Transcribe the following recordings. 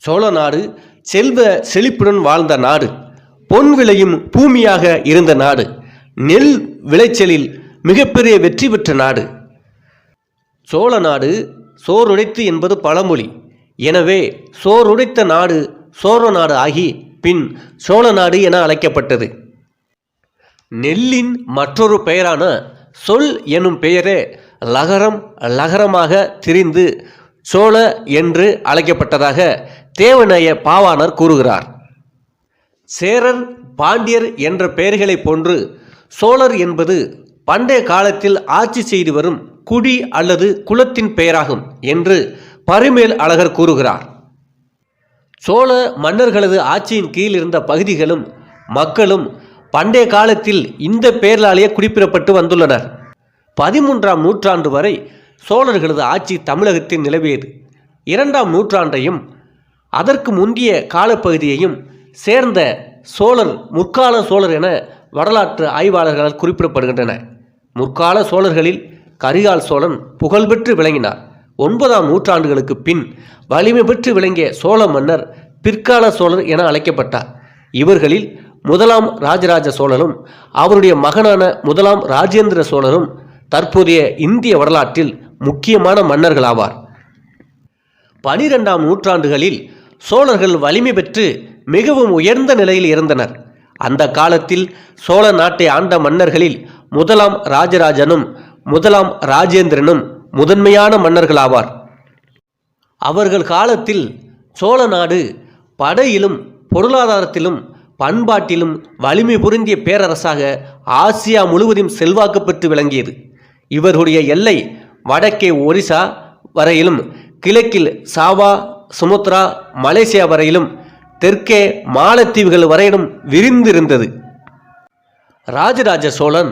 சோழ நாடு செல்வ செழிப்புடன் வாழ்ந்த நாடு, பொன் விளையும் பூமியாக இருந்த நாடு, நெல் விளைச்சலில் மிகப்பெரிய வெற்றி பெற்ற நாடு. சோழ நாடு சோறுடைத்து என்பது பழமொழி. எனவே சோறுடைத்த நாடு சோழ நாடு ஆகி பின் சோழ நாடு என அழைக்கப்பட்டது. நெல்லின் மற்றொரு பெயரான சொல் எனும் பெயரே லகரமாக திரிந்து சோழ என்று அழைக்கப்பட்டதாக தேவநேய பாவாணர் கூறுகிறார். சேரர், பாண்டியர் என்ற பெயர்களை போன்று சோழர் என்பது பண்டைய காலத்தில் ஆட்சி செய்து வரும் குடி அல்லது குலத்தின் பெயராகும் என்று பரிமேல் அழகர் கூறுகிறார். சோழ மன்னர்களது ஆட்சியின் கீழ் இருந்த பகுதிகளும் மக்களும் பண்டைய காலத்தில் இந்த பெயர்களாலேயே குறிப்பிடப்பட்டு வந்துள்ளனர். 13ஆம் நூற்றாண்டு வரை சோழர்களது ஆட்சி தமிழகத்தில் நிலவியது. 2ஆம் நூற்றாண்டையும் அதற்கு முந்தைய காலப்பகுதியையும் சேர்ந்த சோழர் முற்கால சோழர் என வரலாற்று ஆய்வாளர்களால் குறிப்பிடப்படுகின்றன. முற்கால சோழர்களில் கரிகால் சோழன் புகழ்பெற்று விளங்கினார். 9ஆம் நூற்றாண்டுகளுக்கு பின் வலிமை பெற்று விளங்கிய சோழ மன்னர் பிற்கால சோழர் என அழைக்கப்பட்டார். இவர்களில் 1ஆம் ராஜராஜ சோழரும் அவருடைய மகனான 1ஆம் ராஜேந்திர சோழரும் தற்போதைய இந்திய வரலாற்றில் முக்கியமான மன்னர்கள் ஆவார். 12ஆம் நூற்றாண்டுகளில் சோழர்கள் வலிமை பெற்று மிகவும் உயர்ந்த நிலையில் இருந்தனர். அந்த காலத்தில் சோழ நாட்டை ஆண்ட மன்னர்களில் 1ஆம் ராஜராஜனும் 1ஆம் ராஜேந்திரனும் முதன்மையான மன்னர்களாவார். அவர்கள் காலத்தில் சோழ நாடு படையிலும் பொருளாதாரத்திலும் பண்பாட்டிலும் வலிமை பொருந்திய பேரரசாக ஆசியா முழுவதும் செல்வாக்கு பெற்று விளங்கியது. இவர்களுடைய எல்லை வடக்கே ஒரிசா வரையிலும், கிழக்கில் சாவா, சுமத்ரா, மலேசியா வரையிலும், தெற்கே மாலத்தீவுகள் வரையிலும் விரிந்திருந்தது. ராஜராஜ சோழன்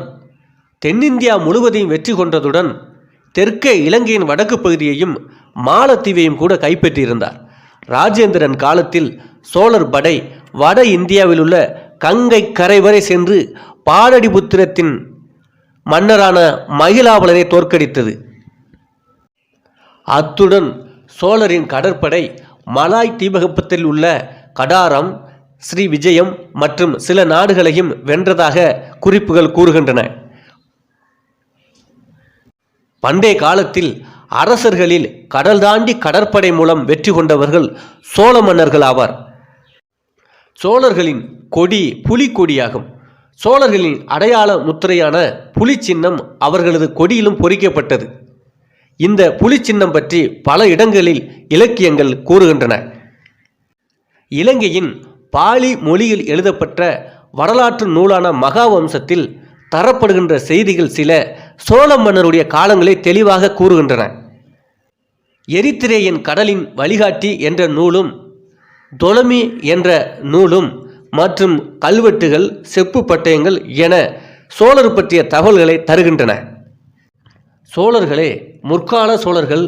தென்னிந்தியா முழுவதையும் வெற்றி கொண்டதுடன் தெற்கே இலங்கையின் வடக்கு பகுதியையும் மாலத்தீவையும் கூட கைப்பற்றியிருந்தார். ராஜேந்திரன் காலத்தில் சோழர் படை வட இந்தியாவில் உள்ள கங்கை கரை வரை சென்று பாடலிபுத்திரத்தின் மன்னரான மகிழாவலரை தோற்கடித்தது. அத்துடன் சோழரின் கடற்படை மலாய் தீபகற்பத்தில் உள்ள கடாரம், ஸ்ரீ விஜயம் மற்றும் சில நாடுகளையும் வென்றதாக குறிப்புகள் கூறுகின்றன. பண்டைய காலத்தில் அரசர்களில் கடல் தாண்டி கடற்படை மூலம் வெற்றி கொண்டவர்கள் சோழ மன்னர்கள் ஆவார். சோழர்களின் கொடி புலிக்கொடியாகும். சோழர்களின் அடையாள முத்திரையான புலி சின்னம் அவர்களது கொடியிலும் பொறிக்கப்பட்டது. இந்த புலி சின்னம் பற்றி பல இடங்களில் இலக்கியங்கள் கூறுகின்றன. இலங்கையின் பாலி மொழியில் எழுதப்பட்ட வரலாற்று நூலான மகாவம்சத்தில் தரப்படுகின்ற செய்திகள் சில சோழ மன்னருடைய காலங்களை தெளிவாக கூறுகின்றன. எரித்திரேயன் கடலின் வழிகாட்டி என்ற நூலும், தொலமி என்ற நூலும் மற்றும் கல்வெட்டுகள், செப்பு பட்டயங்கள் என சோழர் பற்றிய தகவல்களை தருகின்றன. சோழர்களே முற்கால சோழர்கள்,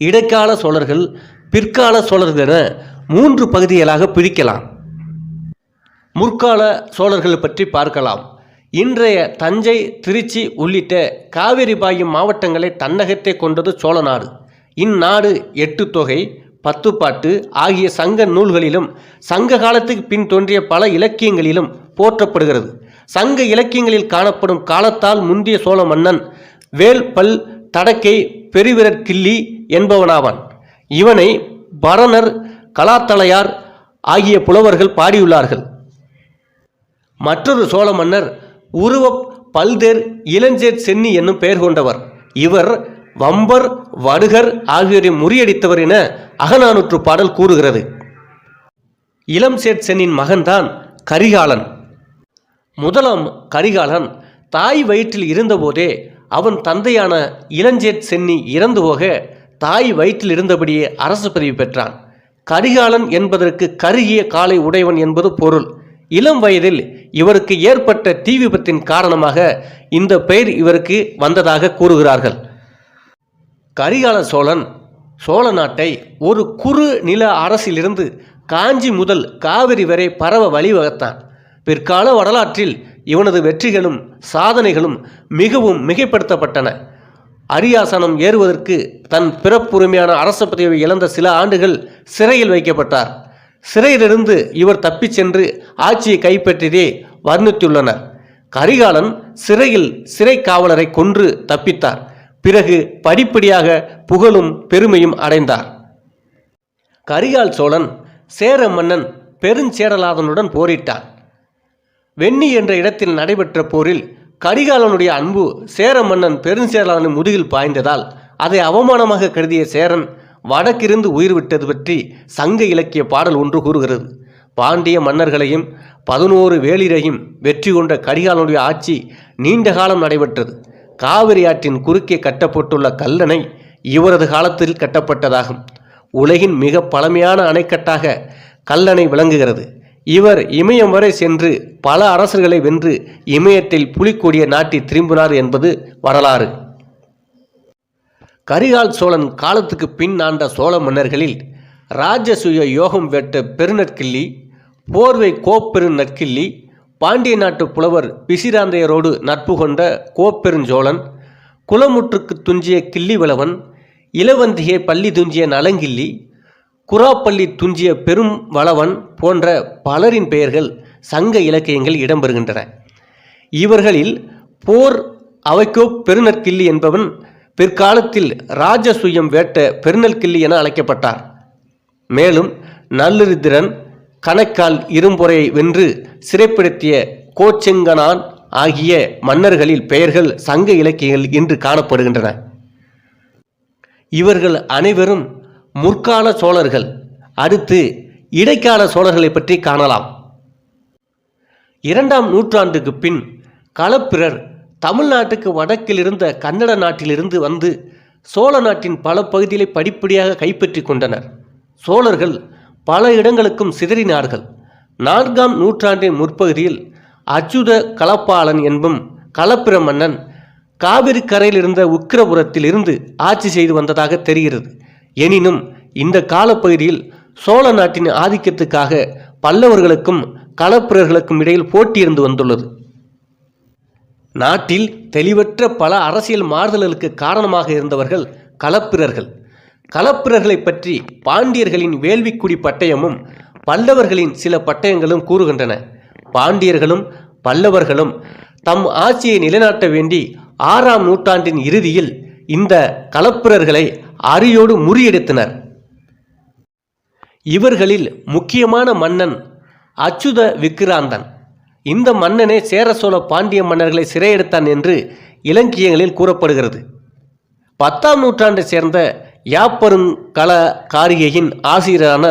இடைக்கால சோழர்கள், பிற்கால சோழர்கள் என 3 பகுதிகளாக பிரிக்கலாம். முற்கால சோழர்கள் பற்றி பார்க்கலாம். இன்றைய தஞ்சை, திருச்சி உள்ளிட்ட காவிரி பாயும் மாவட்டங்களை தன்னகத்தை கொண்டது சோழ நாடு. இந்நாடு 8 தொகை, 10 பாட்டு ஆகிய சங்க நூல்களிலும் சங்க காலத்துக்கு பின் தோன்றிய பல இலக்கியங்களிலும் போற்றப்படுகிறது. சங்க இலக்கியங்களில் காணப்படும் காலத்தால் முந்திய சோழ மன்னன் வேல் பல் தடக்கை பெருவிரற் கிள்ளி என்பவனாவான். இவனை பரணர், கலாத்தளையார் ஆகிய புலவர்கள் பாடியுள்ளார்கள். மற்றொரு சோழ மன்னர் உருவப் பல்தேர் இளஞ்சேர் சென்னி என்னும் பெயர் கொண்டவர். இவர் வம்பர், வடுகர் ஆகியோரை முறியடித்தவர் என அகநானூற்று பாடல் கூறுகிறது. இளம் சேட் சென்னின் மகன்தான் கரிகாலன். 1ஆம் கரிகாலன் தாய் வயிற்றில் இருந்தபோதே அவன் தந்தையான இளஞ்சேட் சென்னி இறந்து போக தாய் வயிற்றில் இருந்தபடியே அரசு பதவி பெற்றான். கரிகாலன் என்பதற்கு கருகிய காலை உடையவன் என்பது பொருள். இளம் வயதில் இவருக்கு ஏற்பட்ட தீ விபத்தின் காரணமாக இந்த பெயர் இவருக்கு வந்ததாக கூறுகிறார்கள். கரிகால சோழன் சோழ நாட்டை ஒரு குறு நில அரசிலிருந்து காஞ்சி முதல் காவிரி வரை பரவ வழிவகுத்தான். பிற்கால வரலாற்றில் இவனது வெற்றிகளும் சாதனைகளும் மிகவும் மிகைப்படுத்தப்பட்டன. அரியாசனம் ஏறுவதற்கு தன் பிறப்புரிமையான அரச பதவியை இழந்த சில ஆண்டுகள் சிறையில் வைக்கப்பட்டார். சிறையிலிருந்து இவர் தப்பிச் சென்று ஆட்சியை கைப்பற்றியதே வர்ணித்துள்ளனர். கரிகாலன் சிறையில் சிறை காவலரை கொன்று தப்பித்தார். பிறகு படிப்படியாக புகழும் பெருமையும் அடைந்தார். கரிகால் சோழன் சேர மன்னன் பெருஞ்சேரலாதனுடன் போரிட்டான். வெண்ணி என்ற இடத்தில் நடைபெற்ற போரில் கரிகாலனுடைய அன்பு சேர மன்னன் பெருஞ்சேரலாதனின் முதுகில் பாய்ந்ததால் அதை அவமானமாக கருதிய சேரன் வடக்கிருந்து உயிர் விட்டது பற்றி சங்க இலக்கிய பாடல் ஒன்று கூறுகிறது. பாண்டிய மன்னர்களையும் 11 வேளிரையும் வெற்றி கொண்ட கரிகாலனுடைய ஆட்சி நீண்ட காலம் நடைபெற்றது. காவிரி ஆற்றின் குறுக்கே கட்டப்பட்டுள்ள கல்லணை இவரது காலத்தில் கட்டப்பட்டதாகும். உலகின் மிக பழமையான அணைக்கட்டாக கல்லணை விளங்குகிறது. இவர் இமயம் வரை சென்று பல அரசர்களை வென்று இமயத்தில் புலிக்கொடியை நாட்டி திரும்பினார் என்பது வரலாறு. கரிகால் சோழன் காலத்துக்கு பின் ஆண்ட சோழ மன்னர்களில் ராஜசூய யோகம் வேட்ட பெருநற்கிள்ளி, போர்வை கோப்பெரு நற்கிள்ளி, பாண்டிய நாட்டு புலவர் பிசிராந்தையரோடு நட்பு கொண்ட கோப்பெருஞ்சோழன், குளமுற்றுக்கு துஞ்சிய கிள்ளிவளவன், இளவந்திகை பள்ளி துஞ்சிய நலங்கிள்ளி, குராப்பள்ளி துஞ்சிய பெரும் வளவன் போன்ற பலரின் பெயர்கள் சங்க இலக்கியங்கள் இடம்பெறுகின்றன. இவர்களில் போர் அவைக்கோ பெருநற்கிள்ளி என்பவன் பிற்காலத்தில் ராஜசூயம் வேட்ட பெருநற்கிள்ளி என அழைக்கப்பட்டார். மேலும் நல்லிருத்திரன், கணைக்கால் இரும்பொறையை வென்று சிறைப்படுத்திய கோச்செங்கனான் ஆகிய மன்னர்களில் பெயர்கள் சங்க இலக்கியங்கள் இன்று காணப்படுகின்றன. இவர்கள் அனைவரும் முற்கால சோழர்கள். அடுத்து இடைக்கால சோழர்களை பற்றி காணலாம். 2ஆம் நூற்றாண்டுக்கு பின் களப்பிரர் தமிழ்நாட்டுக்கு வடக்கில் இருந்த கன்னட நாட்டிலிருந்து வந்து சோழ நாட்டின் பல பகுதிகளை படிப்படியாக கைப்பற்றி கொண்டனர். சோழர்கள் பல இடங்களுக்கும் சிதறினார்கள். 4ஆம் நூற்றாண்டின் முற்பகுதியில் அச்சுத கலப்பாளன் என்பும் களப்பிர மன்னன் காவிரி கரையில் இருந்த உக்கிரபுரத்தில் இருந்து ஆட்சி செய்து வந்ததாக தெரிகிறது. எனினும் இந்த காலப்பகுதியில் சோழ நாட்டின் ஆதிக்கத்துக்காக பல்லவர்களுக்கும் களப்பிரர்களுக்கும் இடையில் போட்டி இருந்து வந்துள்ளது. நாட்டில் தெளிவற்ற பல அரசியல் மாறுதல்களுக்கு காரணமாக இருந்தவர்கள் களப்பிரர்கள். களப்பிரர்களை பற்றி பாண்டியர்களின் வேள்விக்குடி பட்டயமும் பல்லவர்களின் சில பட்டயங்களும் கூறுகின்றன. பாண்டியர்களும் பல்லவர்களும் தம் ஆட்சியை நிலைநாட்ட வேண்டி 6ஆம் நூற்றாண்டின் இறுதியில் இந்த களப்பிரர்களை அரியோடு முறியடித்தனர். இவர்களில் முக்கியமான மன்னன் அச்சுத விக்கிராந்தன். இந்த மன்னனே சேர சோழ பாண்டிய மன்னர்களை சிறையெடுத்தான் என்று இலக்கியங்களில் கூறப்படுகிறது. 10ஆம் நூற்றாண்டை சேர்ந்த யாப்பருங்கல காரிகையின் ஆசிரியரான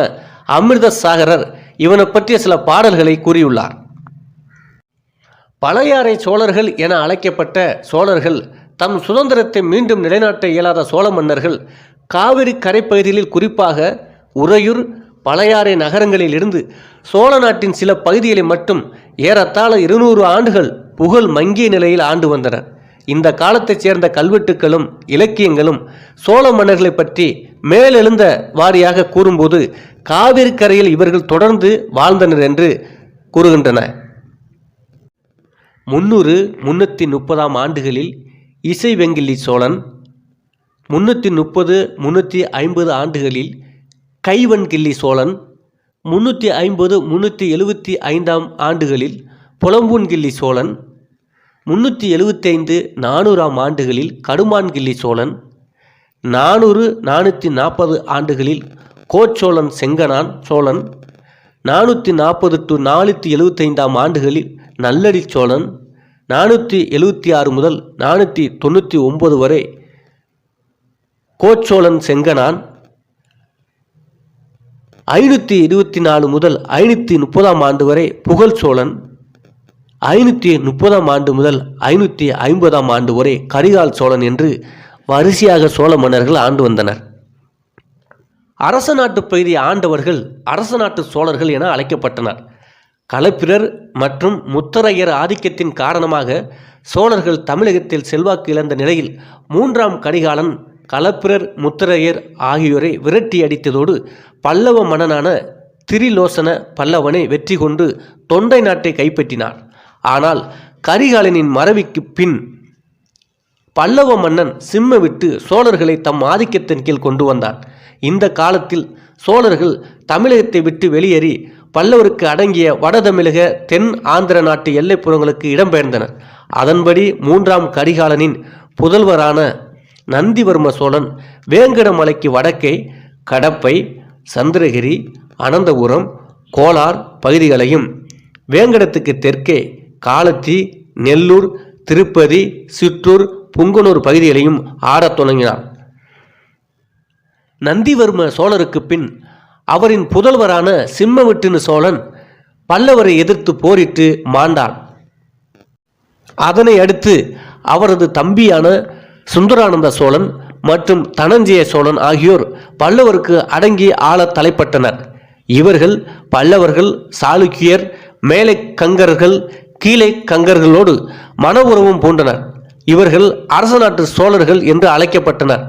அமிர்தசாகரர் இவனை பற்றிய சில பாடல்களை கூறியுள்ளார். பழையாறை சோழர்கள் என அழைக்கப்பட்ட சோழர்கள் தம் சுதந்திரத்தை மீண்டும் நிலைநாட்ட இயலாத சோழ மன்னர்கள் காவிரி கரைப்பகுதிகளில் குறிப்பாக உறையூர், பழையாறை நகரங்களில் இருந்து சோழ நாட்டின் சில பகுதிகளை மட்டும் ஏறத்தாழ 200 ஆண்டுகள் புகழ் மங்கிய நிலையில் ஆண்டு வந்தனர். இந்த காலத்தைச் சேர்ந்த கல்வெட்டுக்களும் இலக்கியங்களும் சோழ மன்னர்களை பற்றி மேலெழுந்த வாரியாக கூறும்போது காவிரி கரையில் இவர்கள் தொடர்ந்து வாழ்ந்தனர் என்று கூறுகின்றன. 300-330ஆம் ஆண்டுகளில் இசைவெங்கிள்ளி சோழன், 330-350 ஆண்டுகளில் கைவன்கிள்ளி சோழன், 350-375ஆம் ஆண்டுகளில் புலம்பூன்கிள்ளி சோழன், 375-400ஆம் ஆண்டுகளில் கடுமான்கிள்ளி சோழன், 400-440 ஆண்டுகளில் கோச்சோழன் செங்கனான் சோழன், 440-475ஆம் ஆண்டுகளில் நல்லடி சோழன், 476 முதல் 499 வரை கோச்சோழன் செங்கனான், 524 முதல் 530ஆம் ஆண்டு வரை புகழ் சோழன், 530ஆம் ஆண்டு முதல் 550ஆம் ஆண்டு வரை கரிகால் சோழன் என்று வரிசையாக சோழ மன்னர்கள் ஆண்டு வந்தனர். அரச நாட்டு பகுதியை ஆண்டவர்கள் அரச நாட்டு சோழர்கள் என அழைக்கப்பட்டனர். களப்பிரர் மற்றும் முத்தரையர் ஆதிக்கத்தின் காரணமாக சோழர்கள் தமிழகத்தில் செல்வாக்கு இழந்த நிலையில் 3ஆம் கரிகாலன் களப்பிரர், முத்தரையர் ஆகியோரை விரட்டி அடித்ததோடு பல்லவ மன்னனான திரிலோசன பல்லவனை வெற்றி கொண்டு தொண்டை நாட்டை கைப்பற்றினார். ஆனால் கரிகாலனின் மறைவுக்கு பின் பல்லவ மன்னன் சிம்ம விட்டு சோழர்களை தம் ஆதிக்கத்தின் கீழ் கொண்டு வந்தான். இந்த காலத்தில் சோழர்கள் தமிழகத்தை விட்டு வெளியேறி பல்லவருக்கு அடங்கிய வட தமிழக தென் ஆந்திர நாட்டு எல்லைப்புறங்களுக்கு இடம்பெயர்ந்தனர். அதன்படி 3ஆம் கரிகாலனின் புதல்வரான நந்திவர்ம சோழன் வேங்கடமலைக்கு வடக்கே கடப்பை, சந்திரகிரி, அனந்தபுரம், கோலார் பகுதிகளையும், வேங்கடத்துக்கு தெற்கே காலத்தி, நெல்லூர், திருப்பதி, சிற்றூர், புங்கனூர் பகுதிகளையும் ஆடத் தொடங்கினார். நந்திவர்ம சோழருக்கு பின் அவரின் புதல்வரான சிம்மவிட்டுனு சோழன் பல்லவரை எதிர்த்து போரிட்டு மாண்டான். அதனை அடுத்து அவரது தம்பியான சுந்தரானந்த சோழன் மற்றும் தனஞ்சய சோழன் ஆகியோர் பல்லவருக்கு அடங்கி ஆள தலைப்பட்டனர். இவர்கள் பல்லவர்கள், சாளுக்கியர், மேலை கங்கர்கள், கீழே கங்கர்களோடு மன உறவும் பூண்டனர். இவர்கள் அரச நாட்டு சோழர்கள் என்று அழைக்கப்பட்டனர்.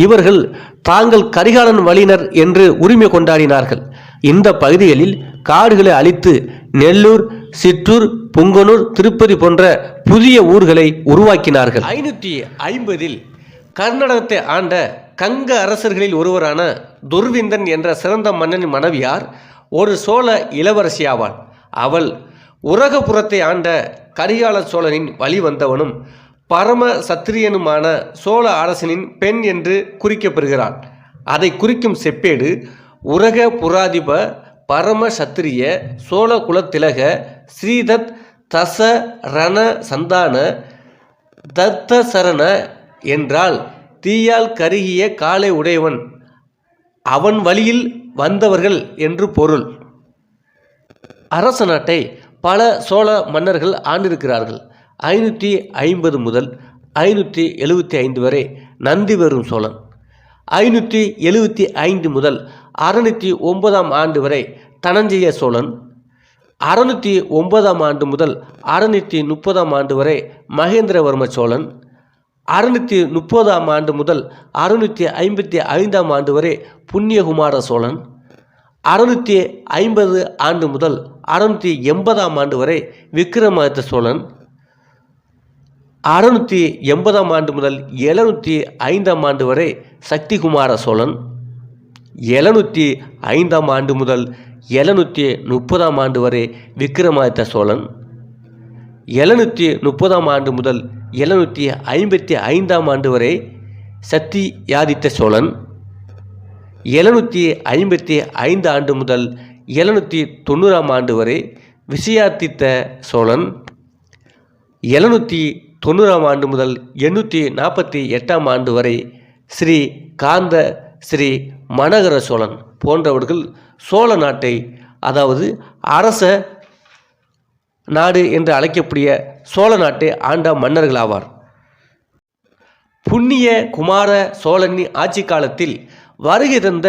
இவர்கள் தாங்கள் கரிகாலன் வழியினர் என்று உரிமை கொண்டாடினார்கள். இந்த பகுதிகளில் காடுகளை அழித்து நெல்லூர், சிற்றூர், புங்கனூர், திருப்பதி போன்ற புதிய ஊர்களை உருவாக்கினார்கள். 550 கர்நாடகத்தை ஆண்ட கங்க அரசர்களில் ஒருவரான துர்விந்தன் என்ற சிறந்த மன்னனின் மனைவியார் ஒரு சோழ இளவரசியாவாள். அவள் உரகபுரத்தை ஆண்ட கரிகால சோழனின் வழி வந்தவனும் பரம சத்திரியனுமான சோழ அரசனின் பெண் என்று குறிக்கப்பெறுகிறாள். அதை குறிக்கும் செப்பேடு உரக புராதிப பரம சத்திரிய சோழ குலத்திலக ஸ்ரீதத் தச ரண சந்தான தத்தசரண என்றால் தீயால் கருகிய காலை உடையவன், அவன் வழியில் வந்தவர்கள் என்று பொருள். அரச நாட்டை பல சோழ மன்னர்கள் ஆண்டிருக்கிறார்கள். 550 முதல் 575 வரை நந்திவர்ம சோழன், 575 முதல் 609 ஆண்டு வரை தனஞ்சய சோழன், 609 ஆண்டு முதல் 630 ஆண்டு வரை மகேந்திரவர்ம சோழன், 630 ஆண்டு முதல் 655 ஆண்டு வரை புண்ணியகுமார சோழன், 650 ஆண்டு முதல் 680 ஆண்டு வரை விக்கிரமாதித்த சோழன், 680 ஆண்டு முதல் 705 ஆண்டு வரை சக்திகுமார சோழன், 705 ஆண்டு முதல் 730 ஆண்டு வரை விக்கிரமாதித்த சோழன், 730 ஆண்டு முதல் 755 ஆண்டு வரை சத்தியாதித்த சோழன், 755 ஆண்டு முதல் 790 ஆண்டு வரை விசயாதித்த சோழன், 790 ஆண்டு முதல் 848 ஆண்டு வரை ஸ்ரீ காந்த ஸ்ரீ மனகர சோழன் போன்றவர்கள் சோழ நாட்டை, அதாவது அரச நாடு என்று அழைக்கக்கூடிய சோழ நாட்டை ஆண்ட மன்னர்களாவார். புண்ணிய குமார சோழனின் ஆட்சி காலத்தில் வருகை தந்த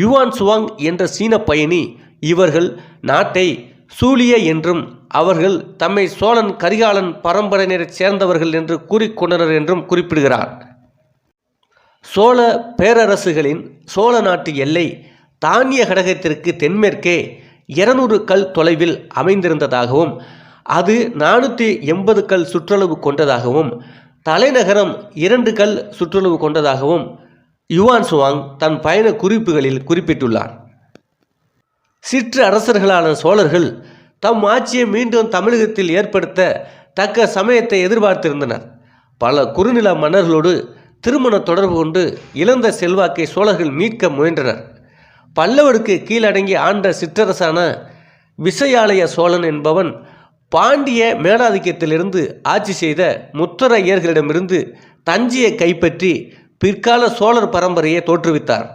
யுவான் சுவாங் என்ற சீன பயணி இவர்கள் நாட்டை சூழிய என்றும் அவர்கள் தம்மை சோழன் கரிகாலன் பரம்பரையினரைச் சேர்ந்தவர்கள் என்று கூறிக்கொண்டனர் என்றும் குறிப்பிடுகிறார். சோழ பேரரசுகளின் சோழ நாட்டு எல்லை தானிய கடகத்திற்கு தென்மேற்கே 200 கல் தொலைவில் அமைந்திருந்ததாகவும் அது 480 கல் சுற்றளவு கொண்டதாகவும் தலைநகரம் 2 கல் சுற்றளவு கொண்டதாகவும் யுவான் சுவாங் தன் பயண குறிப்புகளில் குறிப்பிட்டுள்ளார். சிற்று அரசர்களான சோழர்கள் தம் ஆட்சியை மீண்டும் தமிழகத்தில் ஏற்படுத்த தக்க சமயத்தை எதிர்பார்த்திருந்தனர். பல குறுநில மன்னர்களோடு திருமண தொடர்பு கொண்டு இழந்த செல்வாக்கை சோழர்கள் மீட்க முயன்றனர். பல்லவருக்கு கீழடங்கி ஆண்ட சிற்றரசான விசயாலய சோழன் என்பவன் பாண்டிய மேலாதிக்கத்திலிருந்து ஆட்சி செய்த முத்தரையர்களிடமிருந்து தஞ்சையை கைப்பற்றி பிற்கால சோழர் பரம்பரையை தோற்றுவித்தார்.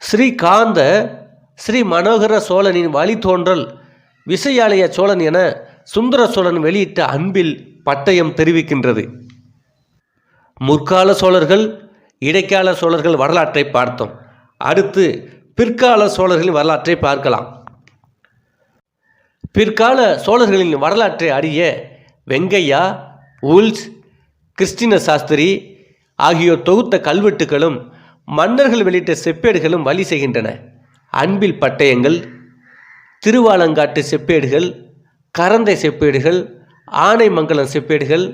ஸ்ரீகாந்த ஸ்ரீ மனோகர சோழனின் வழித்தோன்றல் விசயாலய சோழன் என சுந்தர சோழன் வெளியிட்ட அன்பில் பட்டயம் தெரிவிக்கின்றது. முற்கால சோழர்கள், இடைக்கால சோழர்கள் வரலாற்றை பார்த்தோம். அடுத்து பிற்கால சோழர்களின் வரலாற்றை பார்க்கலாம். பிற்கால சோழர்களின் வரலாற்றை அறிய வெங்கையா, ஊல்ஸ், கிறிஸ்டின சாஸ்திரி ஆகியோர் தொகுத்த கல்வெட்டுகளும் மன்னர்கள் வெளியிட்ட செப்பேடுகளும் வழி செய்கின்றன. அன்பில் பட்டயங்கள், திருவாலங்காட்டு செப்பேடுகள், கரந்தை செப்பேடுகள், ஆனைமங்கலம் செப்பேடுகள்,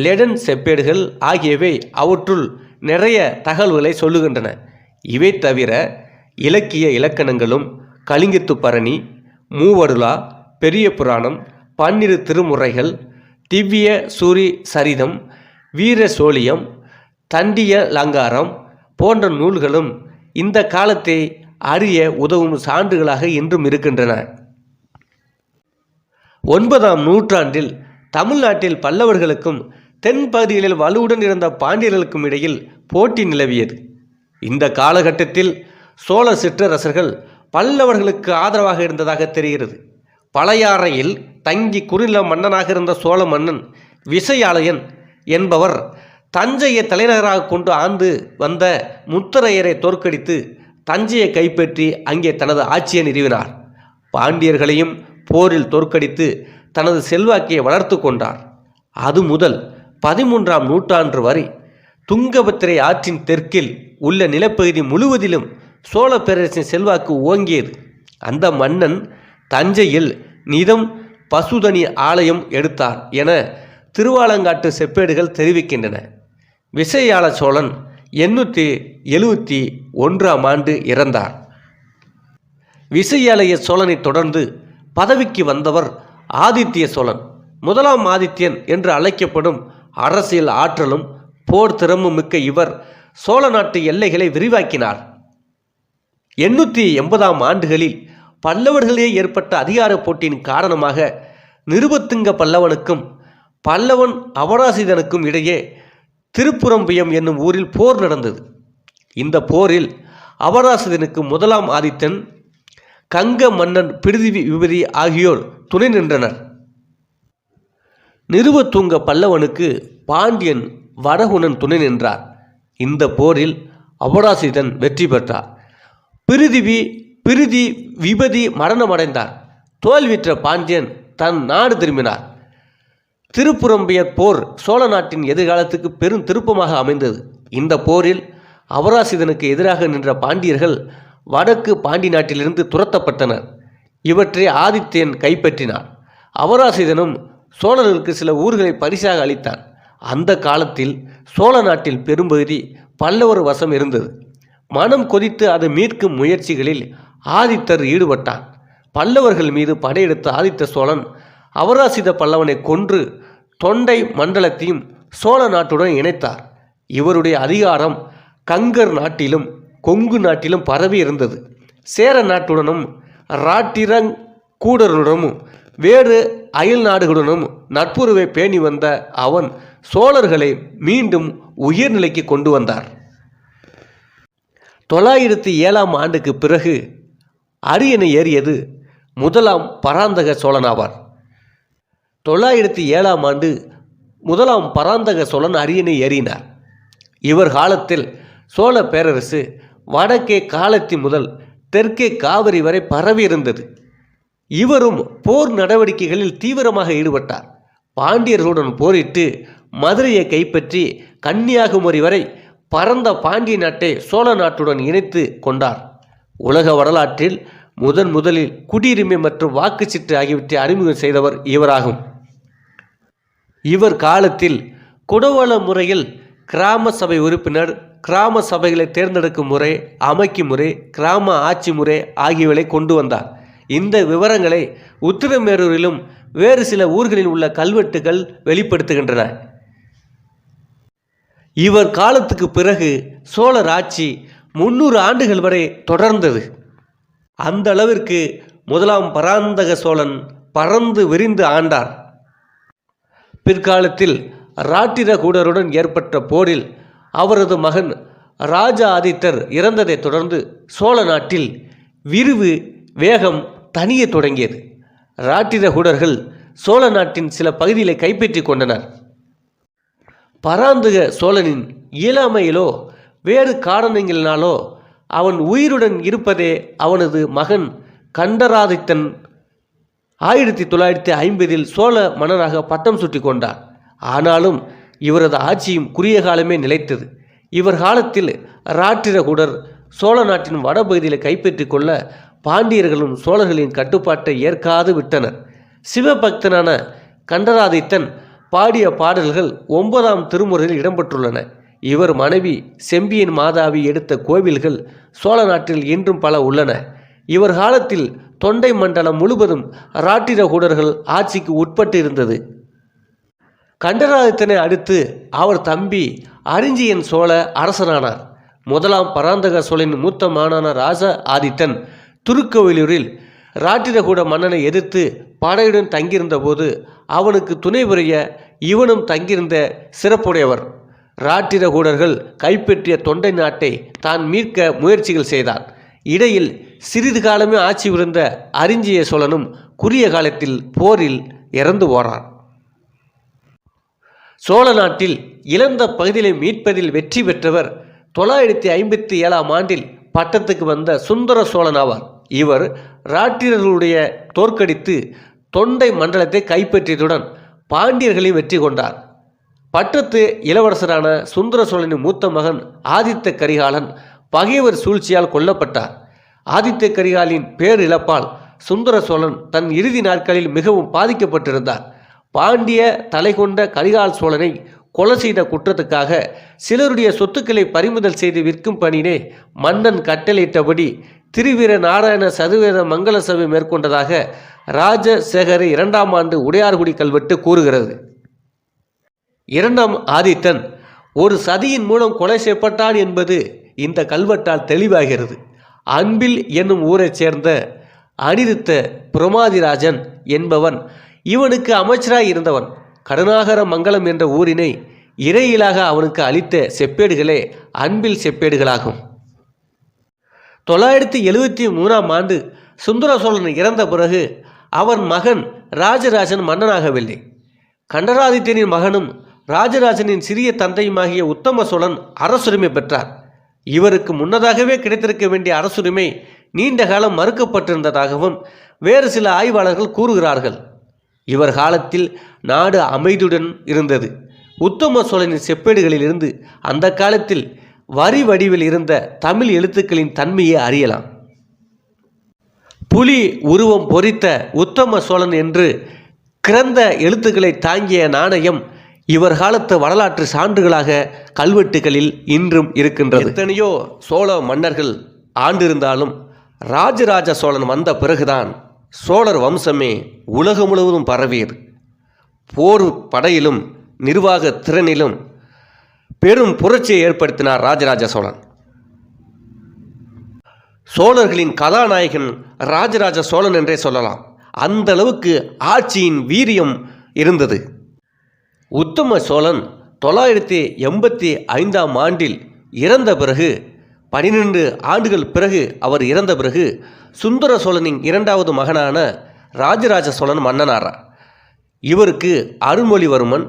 லெடன் செப்பேடுகள் ஆகியவை அவற்றுள் நிறைய தகவல்களை சொல்லுகின்றன. இவை தவிர இலக்கிய இலக்கணங்களும் கலிங்கத்து பரணி, மூவடுலா, பெரிய புராணம், 12 திருமுறைகள், திவ்ய சூரி சரிதம், வீர சோழியம், தண்டிய லங்காரம் போன்ற நூல்களும் இந்த காலத்தை அறிய உதவும் சான்றுகளாக இன்றும் இருக்கின்றன. 9ஆம் நூற்றாண்டில் தமிழ்நாட்டில் பல்லவர்களுக்கும் தென்பகுதிகளில் வலுவுடன் இருந்த பாண்டியர்களுக்கும் இடையில் போட்டி நிலவியது. இந்த காலகட்டத்தில் சோழ சிற்றரசர்கள் பல்லவர்களுக்கு ஆதரவாக இருந்ததாக தெரிகிறது. பழையாறையில் தங்கி குறுநில மன்னனாக இருந்த சோழ மன்னன் விசயாலயன் என்பவர் தஞ்சையை தலைநகராக கொண்டு ஆண்டு வந்த முத்தரையரை தோற்கடித்து தஞ்சையை கைப்பற்றி அங்கே தனது ஆட்சியை நிறுவினார். பாண்டியர்களையும் போரில் தோற்கடித்து தனது செல்வாக்கை வளர்த்து கொண்டார். அது முதல் 13ஆம் நூற்றாண்டு வரை துங்கபத்திரை ஆற்றின் தெற்கில் உள்ள நிலப்பகுதி முழுவதிலும் சோழ பேரரசின் செல்வாக்கு ஓங்கியது. அந்த மன்னன் தஞ்சையில் நிதம் பசுதனி ஆலயம் எடுத்தார் என திருவாலங்காட்டு செப்பேடுகள் தெரிவிக்கின்றன. விசயால சோழன் 871ஆம் ஆண்டு இறந்தார். விசயாலய சோழனை தொடர்ந்து பதவிக்கு வந்தவர் ஆதித்ய சோழன். 1ஆம் ஆதித்யன் என்று அழைக்கப்படும் அரசியல் ஆற்றலும் போர் திறமும் மிக்க இவர் சோழ நாட்டு எல்லைகளை விரிவாக்கினார். 880ஆம் ஆண்டுகளில் பல்லவர்களே ஏற்பட்ட அதிகார போட்டியின் காரணமாக நிருபத்துங்க பல்லவனுக்கும் பல்லவன் அபராசிதனுக்கும் இடையே திருப்புறம்பியம் என்னும் ஊரில் போர் நடந்தது. இந்த போரில் அபராசிதனுக்கு 1ஆம் ஆதித்தன், கங்க மன்னன் பிரிதிவி விபதி ஆகியோர் துணை நின்றனர். நிருபத்துங்க பல்லவனுக்கு பாண்டியன் வடகுணன் துணை நின்றார். இந்த போரில் அபராசிதன் வெற்றி பெற்றார். பிரிதி விபதி மரணமடைந்தார். தோல்வியுற்ற பாண்டியன் தன் நாடு திரும்பினார். திருப்புறம்பியர் போர் சோழ நாட்டின் எதிர்காலத்துக்கு பெரும் திருப்பமாக அமைந்தது. இந்த போரில் அபராசிதனுக்கு எதிராக நின்ற பாண்டியர்கள் வடக்கு பாண்டி நாட்டிலிருந்து துரத்தப்பட்டனர். இவற்றை ஆதித்யன் கைப்பற்றினார். அபராசிதனும் சோழர்களுக்கு சில ஊர்களை பரிசாக அளித்தான். அந்த காலத்தில் சோழ நாட்டில் பெரும்பகுதி பல்லவர் வசம் இருந்தது. மனம் கொதித்து அதை மீட்கும் முயற்சிகளில் ஆதித்தர் ஈடுபட்டான். பல்லவர்கள் மீது படையெடுத்த ஆதித்த சோழன் அபராசித பல்லவனை கொன்று தொண்டை மண்டலத்தையும் சோழ நாட்டுடன் இணைத்தார். இவருடைய அதிகாரம் கங்கர் நாட்டிலும் கொங்கு நாட்டிலும் பரவி இருந்தது. சேர நாட்டுடனும் ராட்டிரங்கூடருடனும் வேறு அயல் நாடுகளுடனும் நட்புறவை பேணி வந்த அவன் சோழர்களை மீண்டும் உயர்நிலைக்கு கொண்டு வந்தார். 907ஆம் ஆண்டுக்கு பிறகு அரியணை ஏறியது 1ஆம் பராந்தக சோழனாவார். 907ஆம் ஆண்டு 1ஆம் பராந்தக சோழன் அரியணை ஏறினார். இவர் காலத்தில் சோழ பேரரசு வடக்கே காலத்தி முதல் தெற்கே காவிரி வரை பரவி இருந்தது. இவரும் போர் நடவடிக்கைகளில் தீவிரமாக ஈடுபட்டார். பாண்டியர்களுடன் போரிட்டு மதுரையை கைப்பற்றி கன்னியாகுமரி வரை பரந்த பாண்டிய நாட்டை சோழ நாட்டுடன் இணைத்து கொண்டார். உலக வரலாற்றில் முதலில் குடியுரிமை மற்றும் வாக்குச்சீட்டு ஆகியவற்றை அறிமுகம் செய்தவர் இவராகும். இவர் காலத்தில் குடவள முறையில் கிராம சபை உறுப்பினர், கிராம சபைகளை தேர்ந்தெடுக்கும் முறை, அமைக்கும் முறை, கிராம ஆட்சி முறை ஆகியவை கொண்டு வந்தார். இந்த விவரங்களை உத்திரமேரூரிலும் வேறு சில ஊர்களில் உள்ள கல்வெட்டுகள் வெளிப்படுத்துகின்றன. இவர் காலத்துக்கு பிறகு சோழர் ஆட்சி 300 ஆண்டுகள் வரை தொடர்ந்தது. அந்த அளவிற்கு 1ஆம் பராந்தக சோழன் பறந்து விரிந்து ஆண்டார். பிற்காலத்தில் ராட்டிரகூடருடன் ஏற்பட்ட போரில் அவரது மகன் ராஜ ஆதித்தர் இறந்ததைத் தொடர்ந்து சோழ நாட்டில் விரிவு வேகம் தணிய தொடங்கியது. ராட்டிரகூடர்கள் சோழ நாட்டின் சில பகுதிகளை கைப்பற்றி கொண்டனர். பராந்தக சோழனின் இயலாமையிலோ வேறு காரணங்களினாலோ அவன் உயிருடன் இருப்பதே அவனது மகன் கண்டராதித்தன் 1950இல் சோழ மன்னராக பட்டம் சுட்டி கொண்டார். ஆனாலும் இவரது ஆட்சியும் குறுகிய காலமே நிலைத்தது. இவர் காலத்தில் ராட்டிரகூடர் சோழ நாட்டின் வடபகுதியில் கைப்பற்றி கொள்ள பாண்டியர்களும் சோழர்களின் கட்டுப்பாட்டை ஏற்காது விட்டனர். சிவபக்தனான கண்டராதித்தன் பாடிய பாடல்கள் 9ஆம் திருமுறையில் இடம்பெற்றுள்ளன. இவர் மனைவி செம்பியன் மாதாவி எடுத்த கோவில்கள் சோழ நாட்டில் இன்றும் பல உள்ளன. இவர் காலத்தில் தொண்டை மண்டலம் முழுவதும் ராட்டிரகூடர்கள் ஆட்சிக்கு உட்பட்டு இருந்தது. கண்டராதித்தனை அடுத்து அவர் தம்பி அரிஞ்சியன் சோழ அரசனானார். முதலாம் பராந்தக சோழனின் மூத்த மகனான ராஜ ஆதித்தன் திருக்கோவிலூரில் ராட்டிரகூட மன்னனை எதிர்த்து படையுடன் தங்கியிருந்த போது அவனுக்கு துணை புரிய இவனும் தங்கியிருந்த சிறப்புடையவர். ராட்டிரகூடர்கள் கைப்பற்றிய தொண்டை நாட்டை தான் மீட்க முயற்சிகள் செய்தார். இடையில் சிறிது காலமே ஆட்சி புரிந்த அரிஞ்சிய சோழனும் குறுகிய காலத்தில் போரில் இறந்து போனார். சோழ நாட்டில் இழந்த பகுதிகளை மீட்பதில் வெற்றி பெற்றவர் 957ஆம் ஆண்டில் பட்டத்துக்கு வந்த சுந்தர சோழன் ஆவார். இவர் ராட்டிரர்களுடைய தோற்கடித்து தொண்டை மண்டலத்தை கைப்பற்றியதுடன் பாண்டியர்களையும் வெற்றி கொண்டார். பட்டத்து இளவரசரான சுந்தர சோழனின் மூத்த மகன் ஆதித்த கரிகாலன் பகைவர் சூழ்ச்சியால் கொல்லப்பட்டார். ஆதித்த கரிகாலின் பேரிழப்பால் சுந்தர சோழன் தன் இறுதி நாட்களில் மிகவும் பாதிக்கப்பட்டிருந்தார். பாண்டிய தலை கொண்ட கரிகால் சோழனை கொலை செய்த குற்றத்துக்காக சிலருடைய சொத்துக்களை பறிமுதல் செய்து விற்கும் பணியினை மன்னன் கட்டளையிட்டபடி திருவீர நாராயண சதுவேத மங்கள சபை மேற்கொண்டதாக ராஜசேகர 2ஆம் ஆண்டு உடையார்குடி கல்வெட்டு கூறுகிறது. 2ஆம் ஆதித்தன் ஒரு சதியின் மூலம் கொலை செய்யப்பட்டான் என்பது இந்த கல்வெட்டால் தெளிவாகிறது. அன்பில் என்னும் ஊரைச் சேர்ந்த அனிருத்த பிரமாதிராஜன் என்பவன் இவனுக்கு அமைச்சராய் இருந்தவன். கருணாகர மங்கலம் என்ற ஊரினை இறையிலாக அவனுக்கு அளித்த செப்பேடுகளே அன்பில் செப்பேடுகளாகும். 973ஆம் ஆண்டு சுந்தர சோழன் இறந்த பிறகு அவன் மகன் ராஜராஜன் மன்னனாகவில்லை. கண்டராதித்தனின் மகனும் ராஜராஜனின் சிறிய தந்தையுமாகிய உத்தம சோழன் அரசுரிமை பெற்றார். இவருக்கு முன்னதாகவே கிடைத்திருக்க வேண்டிய அரசுரிமை நீண்ட காலம் மறுக்கப்பட்டிருந்ததாகவும் வேறு சில ஆய்வாளர்கள் கூறுகிறார்கள். இவர் காலத்தில் நாடு அமைதியுடன் இருந்தது. உத்தம சோழனின் செப்பேடுகளில் இருந்து அந்த காலத்தில் வரி வடிவில் இருந்த தமிழ் எழுத்துக்களின் தன்மையை அறியலாம். புலி உருவம் பொறித்த உத்தம சோழன் என்று கிரந்த எழுத்துக்களை தாங்கிய நாணயம் இவர் காலத்து வரலாற்று சான்றுகளாக கல்வெட்டுகளில் இன்றும் இருக்கின்றது. எத்தனையோ சோழ மன்னர்கள் ஆண்டிருந்தாலும் ராஜராஜ சோழன் வந்த பிறகுதான் சோழர் வம்சமே உலகம் முழுவதும் பரவியது. போர் படையிலும் நிர்வாக திறனிலும் பெரும் புரட்சியை ஏற்படுத்தினார் ராஜராஜ சோழன். சோழர்களின் கதாநாயகன் ராஜராஜ சோழன் என்றே சொல்லலாம். அந்த அளவுக்கு ஆட்சியின் வீரியம் இருந்தது. உத்தம சோழன் 985ஆம் ஆண்டில் இறந்த பிறகு 12 ஆண்டுகள் பிறகு அவர் இறந்த பிறகு சுந்தர சோழனின் 2வது மகனான ராஜராஜ சோழன் மன்னனானார். இவருக்கு அருள்மொழிவர்மன்,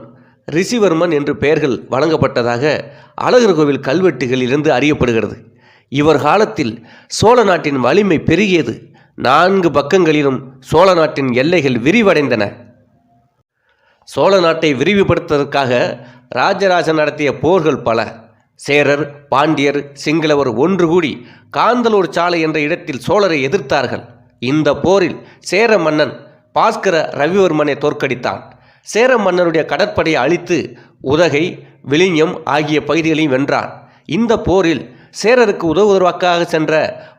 ரிஷிவர்மன் என்று பெயர்கள் வழங்கப்பட்டதாக அழகர் கோவில் கல்வெட்டுகளில் இருந்து அறியப்படுகிறது. இவர் காலத்தில் சோழ நாட்டின் வலிமை பெருகியது. 4 பக்கங்களிலும் சோழ நாட்டின் எல்லைகள் விரிவடைந்தன. சோழ நாட்டை விரிவுபடுத்துவதற்காக ராஜராஜன் நடத்திய போர்கள் பல. சேரர், பாண்டியர், சிங்களவர் ஒன்று கூடி காந்தலூர் சாலை என்ற இடத்தில் சோழரை எதிர்த்தார்கள். இந்த போரில் சேர மன்னன் பாஸ்கர ரவிவர்மனை தோற்கடித்தான். சேர மன்னனுடைய கடற்படையை அழித்து உதகை, விழிஞம் ஆகிய பகுதிகளையும் வென்றான். இந்த போரில் சேரருக்கு உதவுவதற்காக சென்ற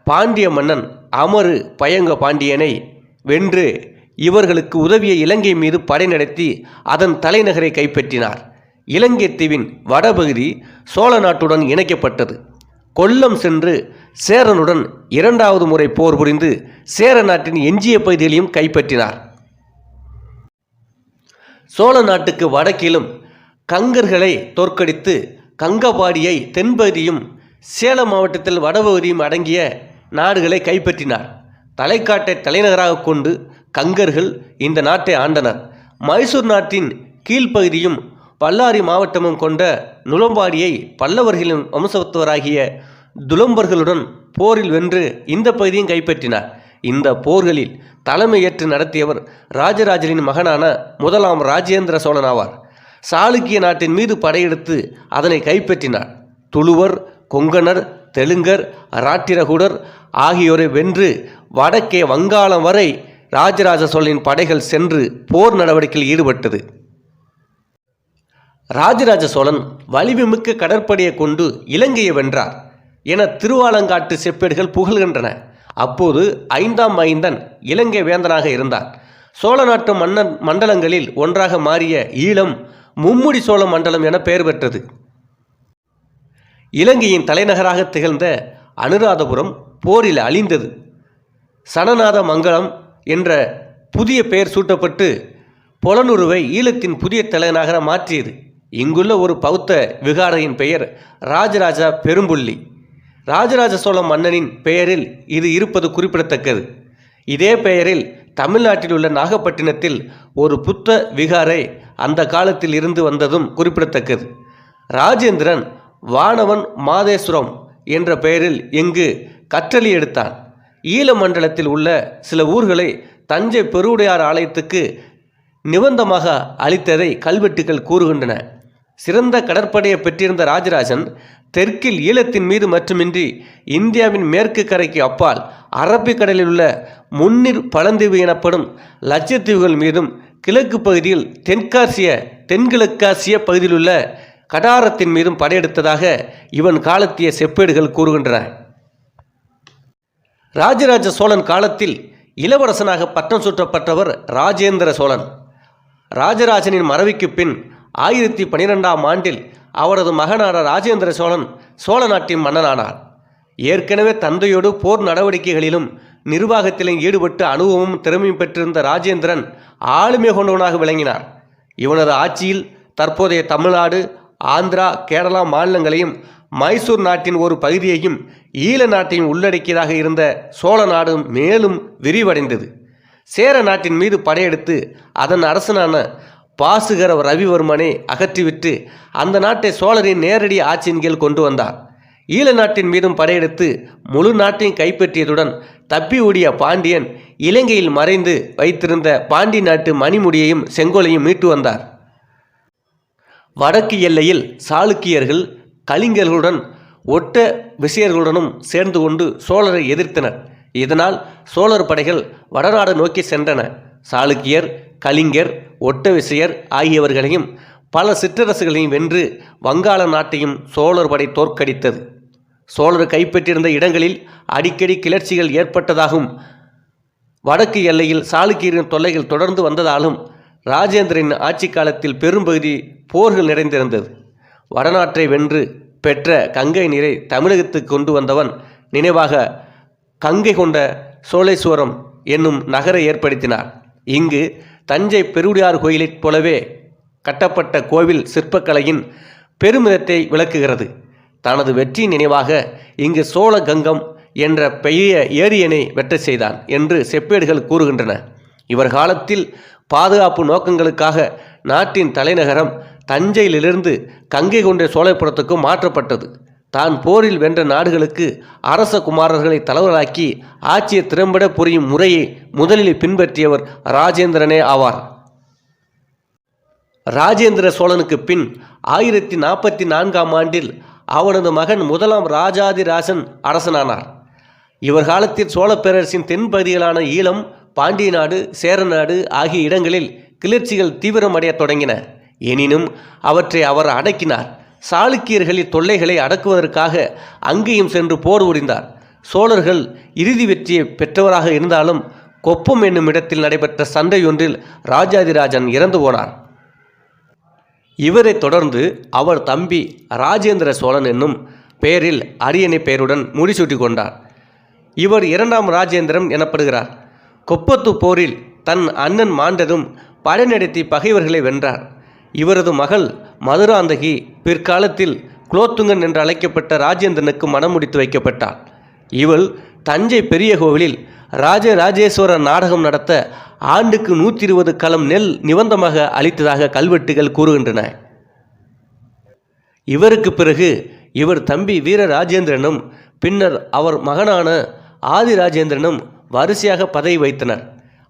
பாண்டிய மன்னன் அமரு பயங்க பாண்டியனை வென்று இவர்களுக்கு உதவிய இலங்கை மீது படை நடத்தி அதன் தலைநகரை கைப்பற்றினார். இலங்கை தீவின் வடபகுதி சோழ நாட்டுடன் இணைக்கப்பட்டது. கொல்லம் சென்று சேரனுடன் 2வது முறை போர் புரிந்து சேர நாட்டின் எஞ்சிய பகுதிகளையும் கைப்பற்றினார். சோழ நாட்டுக்கு வடக்கிலும் கங்கர்களை தோற்கடித்து கங்கபாடியை தென்பகுதியும் சேலம் மாவட்டத்தில் வடபகுதியும் அடங்கிய நாடுகளை கைப்பற்றினார். தலைக்காட்டை தலைநகராக கொண்டு கங்கர்கள் இந்த நாட்டை ஆண்டனர். மைசூர் நாட்டின் கீழ்ப்பகுதியும் பல்லாரி மாவட்டமும் கொண்ட நுளம்பாடியை பல்லவர்களின் வம்சத்தவராகிய துலம்பர்களுடன் போரில் வென்று இந்த பகுதியும் கைப்பற்றினார். இந்த போர்களில் தலைமையேற்று நடத்தியவர் ராஜராஜனின் மகனான 1ஆம் ராஜேந்திர சோழன் ஆவார். சாளுக்கிய நாட்டின் மீது படையெடுத்து அதனை கைப்பற்றினார். துளுவர், கொங்கணர், தெலுங்கர், ராட்டிரகூடர் ஆகியோரை வென்று வடக்கே வங்காளம் வரை ராஜராஜ சோழனின் படைகள் சென்று போர் நடவடிக்கையில் ஈடுபட்டது. ராஜராஜ சோழன் வலிமைமிக்க கடற்படையை கொண்டு இலங்கையை வென்றார் என திருவாலங்காட்டு செப்பேடுகள் புகழ்கின்றன. அப்போது 5ஆம் மைந்தன் இலங்கை வேந்தனாக இருந்தான். சோழ நாட்டு மண்டலங்களில் ஒன்றாக மாறிய ஈழம் மும்முடி சோழ மண்டலம் என பெயர் பெற்றது. இலங்கையின் தலைநகராக திகழ்ந்த அனுராதபுரம் போரில் அழிந்தது. சனநாத மங்கலம் என்ற புதிய பெயர் சூட்டப்பட்டு பொலனூருவை ஈழத்தின் புதிய தலைநகர மாற்றியது. இங்குள்ள ஒரு பௌத்த விகாரையின் பெயர் ராஜராஜ பெரும்புள்ளி. ராஜராஜ சோழ மன்னனின் பெயரில் இது இருப்பது குறிப்பிடத்தக்கது. இதே பெயரில் தமிழ்நாட்டில் உள்ள நாகப்பட்டினத்தில் ஒரு புத்த விகாரை அந்த காலத்தில் இருந்து வந்ததும் குறிப்பிடத்தக்கது. ராஜேந்திரன் வானவன் மாதேஸ்வரம் என்ற பெயரில் இங்கு கற்றளி எடுத்தான். ஈழ மண்டலத்தில் உள்ள சில ஊர்களை தஞ்சை பெருவுடையார் ஆலயத்துக்கு நிபந்தமாக அளித்ததை கல்வெட்டுகள் கூறுகின்றன. சிறந்த கடற்படையை பெற்றிருந்த ராஜராஜன் தெற்கில் ஈழத்தின் மீது மட்டுமின்றி இந்தியாவின் மேற்கு கரைக்கு அப்பால் அரபிக்கடலில் உள்ள முன்னீர் பழந்தீவு எனப்படும் லட்சத்தீவுகள் மீதும் கிழக்கு பகுதியில் தென்கிழக்காசிய பகுதியில் உள்ள கடாரத்தின் மீதும் படையெடுத்ததாக இவன் காலத்திய செப்பேடுகள் கூறுகின்றன. ராஜராஜ சோழன் காலத்தில் இளவரசனாக பட்டம் சூட்டப்பட்டவர் ராஜேந்திர சோழன். ராஜராஜனின் மறைவுக்கு பின் 1012ஆம் ஆண்டில் அவரது மகனான ராஜேந்திர சோழன் சோழ நாட்டின் மன்னனானார். ஏற்கனவே தந்தையோடு போர் நடவடிக்கைகளிலும் நிர்வாகத்திலும் ஈடுபட்டு அனுபவமும் திறமையும் பெற்றிருந்த ராஜேந்திரன் ஆளுமை கொண்டவனாக விளங்கினார். இவனது ஆட்சியில் தற்போதைய தமிழ்நாடு, ஆந்திரா, கேரளா மாநிலங்களையும் மைசூர் நாட்டின் ஒரு பகுதியையும் ஈழ நாட்டையும் உள்ளடக்கியதாக இருந்த சோழ நாடு மேலும் விரிவடைந்தது. சேர நாட்டின் மீது படையெடுத்து அதன் அரசனான பாசுகர ரவிவர்மனை அகற்றிவிட்டு அந்த நாட்டை சோழரின் நேரடி ஆட்சியின் கீழ் கொண்டு வந்தார். ஈழ நாட்டின் மீதும் படையெடுத்து முழு நாட்டையும் கைப்பற்றியதுடன் தப்பி ஓடிய பாண்டியன் இலங்கையில் மறைந்து வைத்திருந்த பாண்டி நாட்டு மணிமுடியையும் செங்கோலையும் மீட்டு வந்தார். வடக்கு எல்லையில் சாளுக்கியர்கள் கலிங்கர்களுடன் ஒட்ட விசயர்களுடனும் சேர்ந்து கொண்டு சோழரை எதிர்த்தனர். இதனால் சோழர் படைகள் வடநாடு நோக்கி சென்றன. சாளுக்கியர், கலிங்கர், ஒட்ட விசயர் ஆகியவர்களையும் பல சிற்றரசுகளையும் வென்று வங்காள நாட்டையும் சோழர் படை தோற்கடித்தது. சோழர் கைப்பற்றியிருந்த இடங்களில் அடிக்கடி கிளர்ச்சிகள் ஏற்பட்டதாகவும் வடக்கு எல்லையில் சாளுக்கியரின் தொல்லைகள் தொடர்ந்து வந்ததாலும் ராஜேந்திரனின் ஆட்சி காலத்தில் பெரும்பகுதி போர்கள் நிறைந்திருந்தது. வடநாட்டை வென்று பெற்ற கங்கை நீரை தமிழகத்துக்கு கொண்டு வந்தவன் நினைவாக கங்கை கொண்ட சோழேஸ்வரம் என்னும் நகரை ஏற்படுத்தினார். இங்கு தஞ்சை பெருவுடையார் கோயிலைப் போலவே கட்டப்பட்ட கோவில் சிற்பக்கலையின் பெருமிதத்தை விளக்குகிறது. தனது வெற்றி நினைவாக இங்கு சோழ கங்கம் என்ற பெரிய ஏரியனை வெட்ட செய்தான் என்று செப்பேடுகள் கூறுகின்றன. இவர் காலத்தில் பாதுகாப்பு நோக்கங்களுக்காக நாட்டின் தலைநகரம் தஞ்சையிலிருந்து கங்கை கொண்ட சோழபுரத்துக்கு மாற்றப்பட்டது. தான் போரில் வென்ற நாடுகளுக்கு அரச குமாரர்களை தலைவராக்கி ஆட்சியை திறம்பட புரியும் முறையை முதலில் பின்பற்றியவர் ராஜேந்திரனே ஆவார். ராஜேந்திர சோழனுக்கு பின் 1044ஆம் ஆண்டில் அவனது மகன் முதலாம் ராஜாதிராசன் அரசனானார். இவர் காலத்தில் சோழ பேரரசின் தென்பகுதிகளான ஈழம், பாண்டிய நாடு, சேரநாடு ஆகிய இடங்களில் கிளர்ச்சிகள் தீவிரமடைய தொடங்கின. எனினும் அவற்றை அவர் அடக்கினார். சாளுக்கியர்களின் தொல்லைகளை அடக்குவதற்காக அங்கேயும் சென்று போர் புரிந்தார். சோழர்கள் இறுதி வெற்றியை பெற்றவராக இருந்தாலும் கொப்பம் என்னும் இடத்தில் நடைபெற்ற சண்டையொன்றில் ராஜாதிராஜன் இறந்து போனார். இவரை தொடர்ந்து அவர் தம்பி ராஜேந்திர சோழன் என்னும் பெயரில் அரியணை பெயருடன் முடிசூட்டி கொண்டார். இவர் 2ஆம் ராஜேந்திரன் எனப்படுகிறார். கொப்பத்து போரில் தன் அண்ணன் மாண்டதும் படை நடத்தி பகைவர்களை வென்றார். இவரது மகள் மதுராந்தகி பிற்காலத்தில் குலோத்துங்கன் என்று அழைக்கப்பட்ட ராஜேந்திரனுக்கு மனம் முடித்து வைக்கப்பட்டார். இவள் தஞ்சை பெரிய கோவிலில் ராஜராஜேஸ்வர நாடகம் நடத்த ஆண்டுக்கு 120 களம் நெல் நிபந்தமாக அளித்ததாக கல்வெட்டுகள் கூறுகின்றன. இவருக்கு பிறகு இவர் தம்பி வீர ராஜேந்திரனும் பின்னர் அவர் மகனான ஆதிராஜேந்திரனும் வரிசையாக பதவி வைத்தனர்.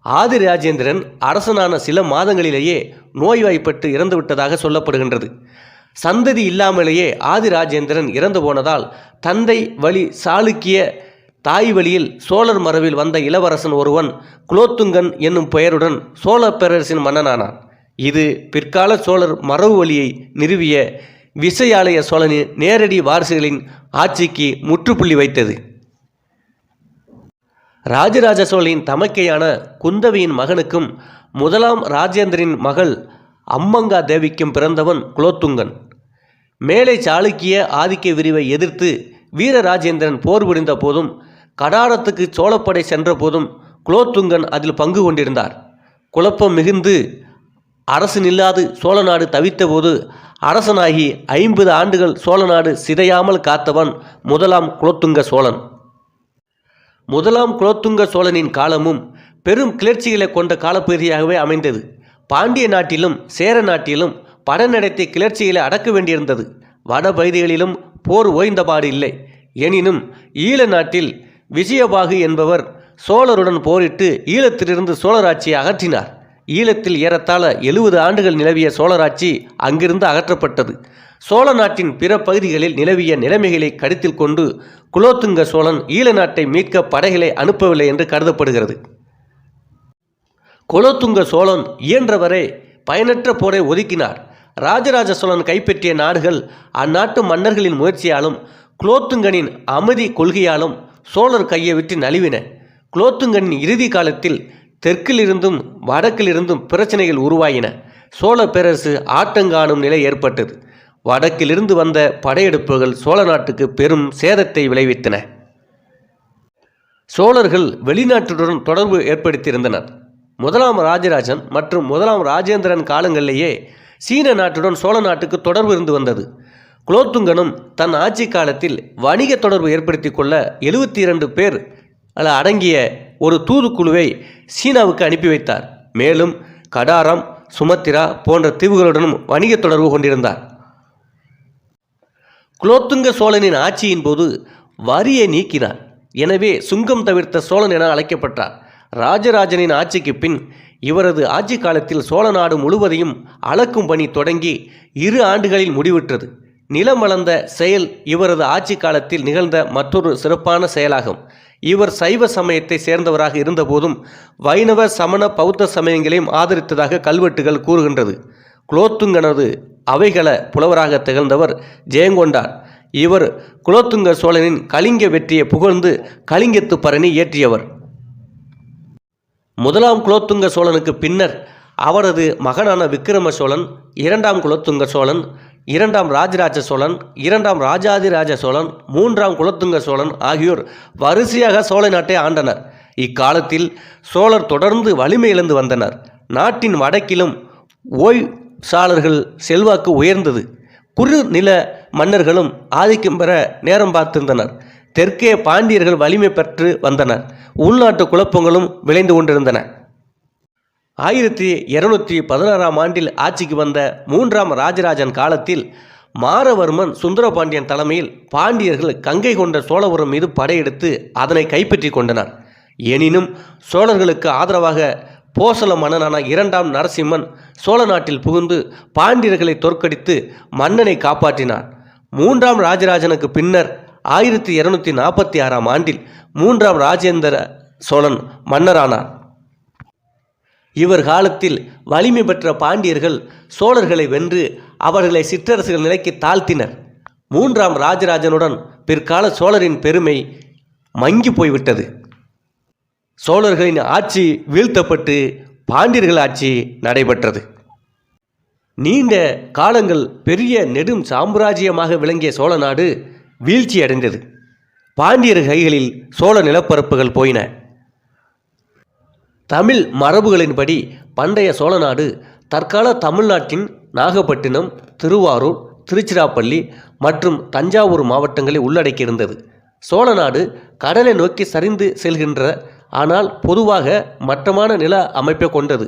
ஆதிராஜேந்திரன் அரசனான சில மாதங்களிலேயே நோய்வாய்ப்பட்டு இறந்துவிட்டதாக சொல்லப்படுகின்றது. சந்ததி இல்லாமலேயே ஆதிராஜேந்திரன் இறந்து போனதால் தந்தை வழி சாளுக்கிய, தாய் வழியில் சோழர் மரபில் வந்த இளவரசன் ஒருவன் குலோத்துங்கன் என்னும் பெயருடன் சோழ பேரரசின் மன்னனானான். இது பிற்கால சோழர் மரபு வழியை நிறுவிய விசயாலய சோழனின் நேரடி வாரிசுகளின் ஆட்சிக்கு முற்றுப்புள்ளி வைத்தது. ராஜராஜ சோழனின் தமக்கையான குந்தவியின் மகனுக்கும் முதலாம் ராஜேந்திரனின் மகள் அம்மங்கா தேவிக்கும் பிறந்தவன் குலோத்துங்கன். மேலை சாளுக்கிய ஆதிக்க விரிவை எதிர்த்து வீரராஜேந்திரன் போர் புரிந்த போதும் கடாரத்துக்கு சோழப்படை சென்ற போதும் குலோத்துங்கன் அதில் பங்கு கொண்டிருந்தார். குழப்பம் மிகுந்து அரசு நில்லாது சோழநாடு தவித்தபோது அரசனாகி 50 ஆண்டுகள் சோழநாடு சிதையாமல் காத்தவன் முதலாம் குலோத்துங்க சோழன். முதலாம் குலோத்துங்க சோழனின் காலமும் பெரும் கிளர்ச்சிகளை கொண்ட காலப்பகுதியாகவே அமைந்தது. பாண்டிய நாட்டிலும் சேர நாட்டிலும் படை நடத்தி கிளர்ச்சிகளை அடக்க வேண்டியிருந்தது. வட பகுதிகளிலும் போர் ஓய்ந்தபாடு இல்லை. எனினும் ஈழ நாட்டில் விஜயபாகு என்பவர் சோழருடன் போரிட்டு ஈழத்திலிருந்து சோழராட்சியை அகற்றினார். ஈழத்தில் ஏறத்தாழ 70 ஆண்டுகள் நிலவிய சோழராட்சி அங்கிருந்து அகற்றப்பட்டது. சோழ நாட்டின் பிற பகுதிகளில் நிலவிய நிலைமைகளை கருத்தில் கொண்டு குலோத்துங்க சோழன் ஈழ நாட்டை மீட்க படைகளை அனுப்பவில்லை என்று கருதப்படுகிறது. குலோத்துங்க சோழன் இயன்றவரை பயனற்ற போரை ஒதுக்கினார். ராஜராஜ சோழன் கைப்பற்றிய நாடுகள் அந்நாட்டு மன்னர்களின் முயற்சியாலும் குலோத்துங்கனின் அமைதி கொள்கையாலும் சோழர் கையை விட்டு நழுவின. குலோத்துங்கனின் இறுதி காலத்தில் தெற்கிலிருந்தும் வடக்கிலிருந்தும் பிரச்சனைகள் உருவாயின. சோழ பேரரசு ஆட்டங்காணும் நிலை ஏற்பட்டது. வடக்கிலிருந்து வந்த படையெடுப்புகள் சோழ நாட்டுக்கு பெரும் சேதத்தை விளைவித்தன. சோழர்கள் வெளிநாட்டுடன் தொடர்பு ஏற்படுத்தியிருந்தனர். முதலாம் ராஜராஜன் மற்றும் முதலாம் ராஜேந்திரன் காலங்களிலேயே சீன நாட்டுடன் சோழ நாட்டுக்கு தொடர்பு இருந்து வந்தது. குலோத்துங்கனும் தன் ஆட்சி காலத்தில் வணிக தொடர்பு ஏற்படுத்தி கொள்ள 72 பேர் அடங்கிய ஒரு தூதுக்குழுவை சீனாவுக்கு அனுப்பி வைத்தார். மேலும் கடாரம், சுமத்திரா போன்ற தீவுகளுடனும் வணிக தொடர்பு கொண்டிருந்தார். குலோத்துங்க சோழனின் ஆட்சியின் போது வரியை நீக்கினார். எனவே சுங்கம் தவிர்த்த சோழன் என அழைக்கப்பட்டார். ராஜராஜனின் ஆட்சிக்கு பின் இவரது ஆட்சி காலத்தில் சோழ நாடு முழுவதையும் அளக்கும் பணி தொடங்கி 2 ஆண்டுகளில் முடிவுற்றது. நிலம் அளந்த செயல் இவரது ஆட்சி காலத்தில் நிகழ்ந்த மற்றொரு சிறப்பான செயலாகும். இவர் சைவ சமயத்தை சேர்ந்தவராக இருந்தபோதும் வைணவ, சமண, பௌத்த சமயங்களையும் ஆதரித்ததாக கல்வெட்டுகள் கூறுகின்றது. குலோத்துங்கனது அவைகள புலவராக திகழ்ந்தவர் ஜெயங்கொண்டார். இவர் குலோத்துங்க சோழனின் கலிங்க வெற்றியை புகழ்ந்து கலிங்கத்து பரணி இயற்றியவர். முதலாம் குலோத்துங்க சோழனுக்கு பின்னர் அவரது மகனான விக்கிரம சோழன், 2ஆம் குலோத்துங்க சோழன், 2ஆம் ராஜராஜ சோழன், 2ஆம் ராஜாதிராஜ சோழன், 3ஆம் குலோத்துங்க சோழன் ஆகியோர் வரிசையாக சோழ நாட்டை ஆண்டனர். இக்காலத்தில் சோழர் தொடர்ந்து வலிமை இழந்து வந்தனர். நாட்டின் வடக்கிலும் ஓய்சாளர்கள் செல்வாக்கு உயர்ந்தது. குறு நில மன்னர்களும் ஆதிக்கம் பெற நேரம் பார்த்திருந்தனர். தெற்கே பாண்டியர்கள் வலிமை பெற்று வந்தனர். உள்நாட்டு குழப்பங்களும் விளைந்து கொண்டிருந்தன. 1216ஆம் ஆண்டில் ஆட்சிக்கு வந்த 3ஆம் ராஜராஜன் காலத்தில் மாரவர்மன் சுந்தரபாண்டியன் தலைமையில் பாண்டியர்கள் கங்கை கொண்ட சோழபுரம் மீது படையெடுத்து அதனை கைப்பற்றி கொண்டனர். எனினும் சோழர்களுக்கு ஆதரவாக போசள மன்னனான 2ஆம் நரசிம்மன் சோழ நாட்டில் புகுந்து பாண்டியர்களை தோற்கடித்து மன்னனை காப்பாற்றினார். 3ஆம் ராஜராஜனுக்கு பின்னர் 1246ஆம் ஆண்டில் 3ஆம் ராஜேந்திர சோழன் மன்னரானார். இவர் காலத்தில் வலிமை பெற்ற பாண்டியர்கள் சோழர்களை வென்று அவர்களை சிற்றரசுகள் நிலைக்கு தாழ்த்தினர். 3ஆம் ராஜராஜனுடன் பிற்கால சோழரின் பெருமை மங்கி போய்விட்டது. சோழர்களின் ஆட்சி வீழ்த்தப்பட்டு பாண்டியர்கள் ஆட்சி நடைபெற்றது. நீண்ட காலங்கள் பெரிய நெடும் சாம்ராஜ்யமாக விளங்கிய சோழ நாடு வீழ்ச்சி அடைந்தது. பாண்டியர் கைகளில் சோழ நிலப்பரப்புகள் போயின. தமிழ் மரபுகளின்படி பண்டைய சோழ நாடு தற்கால தமிழ்நாட்டின் நாகப்பட்டினம், திருவாரூர், திருச்சிராப்பள்ளி மற்றும் தஞ்சாவூர் மாவட்டங்களை உள்ளடக்கியிருந்தது. சோழ நாடு கடலை நோக்கி சரிந்து செல்கின்ற ஆனால் பொதுவாக மட்டமான நில அமைப்பை கொண்டது.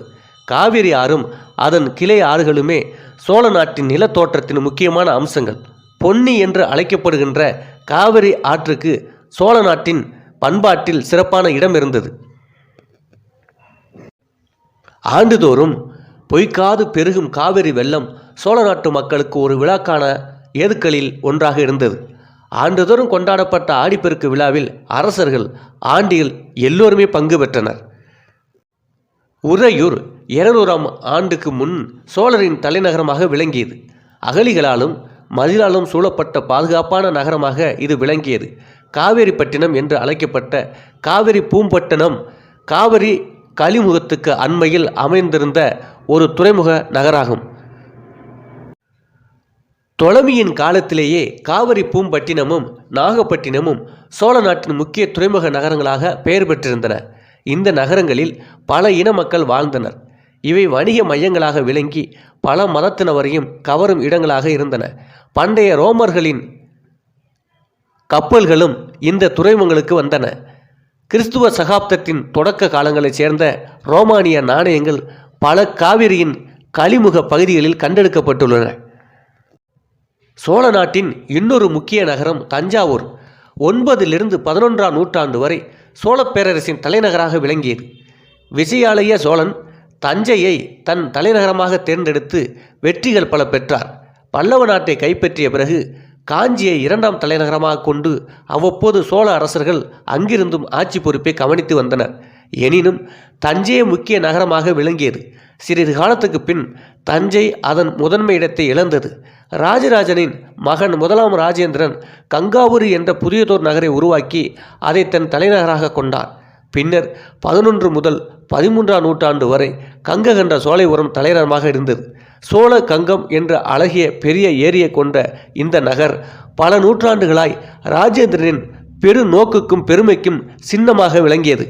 காவிரி ஆறும் அதன் கிளை ஆறுகளுமே சோழ நாட்டின் நிலத்தோற்றத்தின் முக்கியமான அம்சங்கள். பொன்னி என்று அழைக்கப்படுகின்ற காவிரி ஆற்றுக்கு சோழ நாட்டின் பண்பாட்டில் சிறப்பான இடம் இருந்தது. ஆண்டுதோறும் பொய்க்காது பெருகும் காவிரி வெள்ளம் சோழ நாட்டு மக்களுக்கு ஒரு விழாக்கான ஏதுக்களில் ஒன்றாக இருந்தது. ஆண்டுதோறும் கொண்டாடப்பட்ட ஆடிப்பெருக்கு விழாவில் அரசர்கள், ஆண்டிகள் எல்லோருமே பங்கு பெற்றனர். உறையூர் 200ஆம் ஆண்டுக்கு முன் சோழரின் தலைநகரமாக விளங்கியது. அகழிகளாலும் மதிலாலும் சூழப்பட்ட பாதுகாப்பான நகரமாக இது விளங்கியது. காவேரிப்பட்டினம் என்று அழைக்கப்பட்ட காவிரி பூம்பட்டினம் காவிரி கலிமுகத்துக்கு அண்மையில் அமைந்திருந்த ஒரு துறைமுக நகராகும். தொலமியின் காலத்திலேயே காவிரி பூம்பட்டினமும் நாகப்பட்டினமும் சோழ நாட்டின் முக்கிய துறைமுக நகரங்களாக பெயர் பெற்றிருந்தன. இந்த நகரங்களில் பல இன மக்கள் வாழ்ந்தனர். இவை வணிக மையங்களாக விளங்கி பல மதத்தினவரையும் கவரும் இடங்களாக இருந்தன. பண்டைய ரோமர்களின் கப்பல்களும் இந்த துறைமுகங்களுக்கு வந்தன. கிறிஸ்துவ சகாப்தத்தின் தொடக்க காலங்களைச் சேர்ந்த ரோமானிய நாணயங்கள் பல காவிரியின் கலிமுக பகுதிகளில் கண்டெடுக்கப்பட்டுள்ளன. சோழ நாட்டின் இன்னொரு முக்கிய நகரம் தஞ்சாவூர் 9லிருந்து 11ஆம் நூற்றாண்டு வரை சோழ பேரரசின் தலைநகராக விளங்கியது. விஜயாலய சோழன் தஞ்சையை தன் தலைநகரமாக தேர்ந்தெடுத்து வெற்றிகள் பல பெற்றார். பல்லவ நாட்டை கைப்பற்றிய பிறகு காஞ்சியை 2ஆம் தலைநகரமாக கொண்டு அவ்வப்போது சோழ அரசர்கள் அங்கிருந்தும் ஆட்சி பொறுப்பை கவனித்து வந்தனர். எனினும் தஞ்சையே முக்கிய நகரமாக விளங்கியது. சிறிது காலத்துக்கு பின் தஞ்சை அதன் முதன்மை இடத்தை இழந்தது. ராஜராஜனின் மகன் 1ஆம் ராஜேந்திரன் கங்காவூரி என்ற புதியதோர் நகரை உருவாக்கி அதை தன் தலைநகராக கொண்டார். பின்னர் 11 முதல் 13ஆம் நூற்றாண்டு வரை கங்ககண்ட சோலைபுரம் தலைநகரமாக இருந்தது. சோழ கங்கம் என்ற அழகிய பெரிய ஏரியை கொண்ட இந்த நகர் பல நூற்றாண்டுகளாய் ராஜேந்திரனின் பெரு நோக்குக்கும் பெருமைக்கும் சின்னமாக விளங்கியது.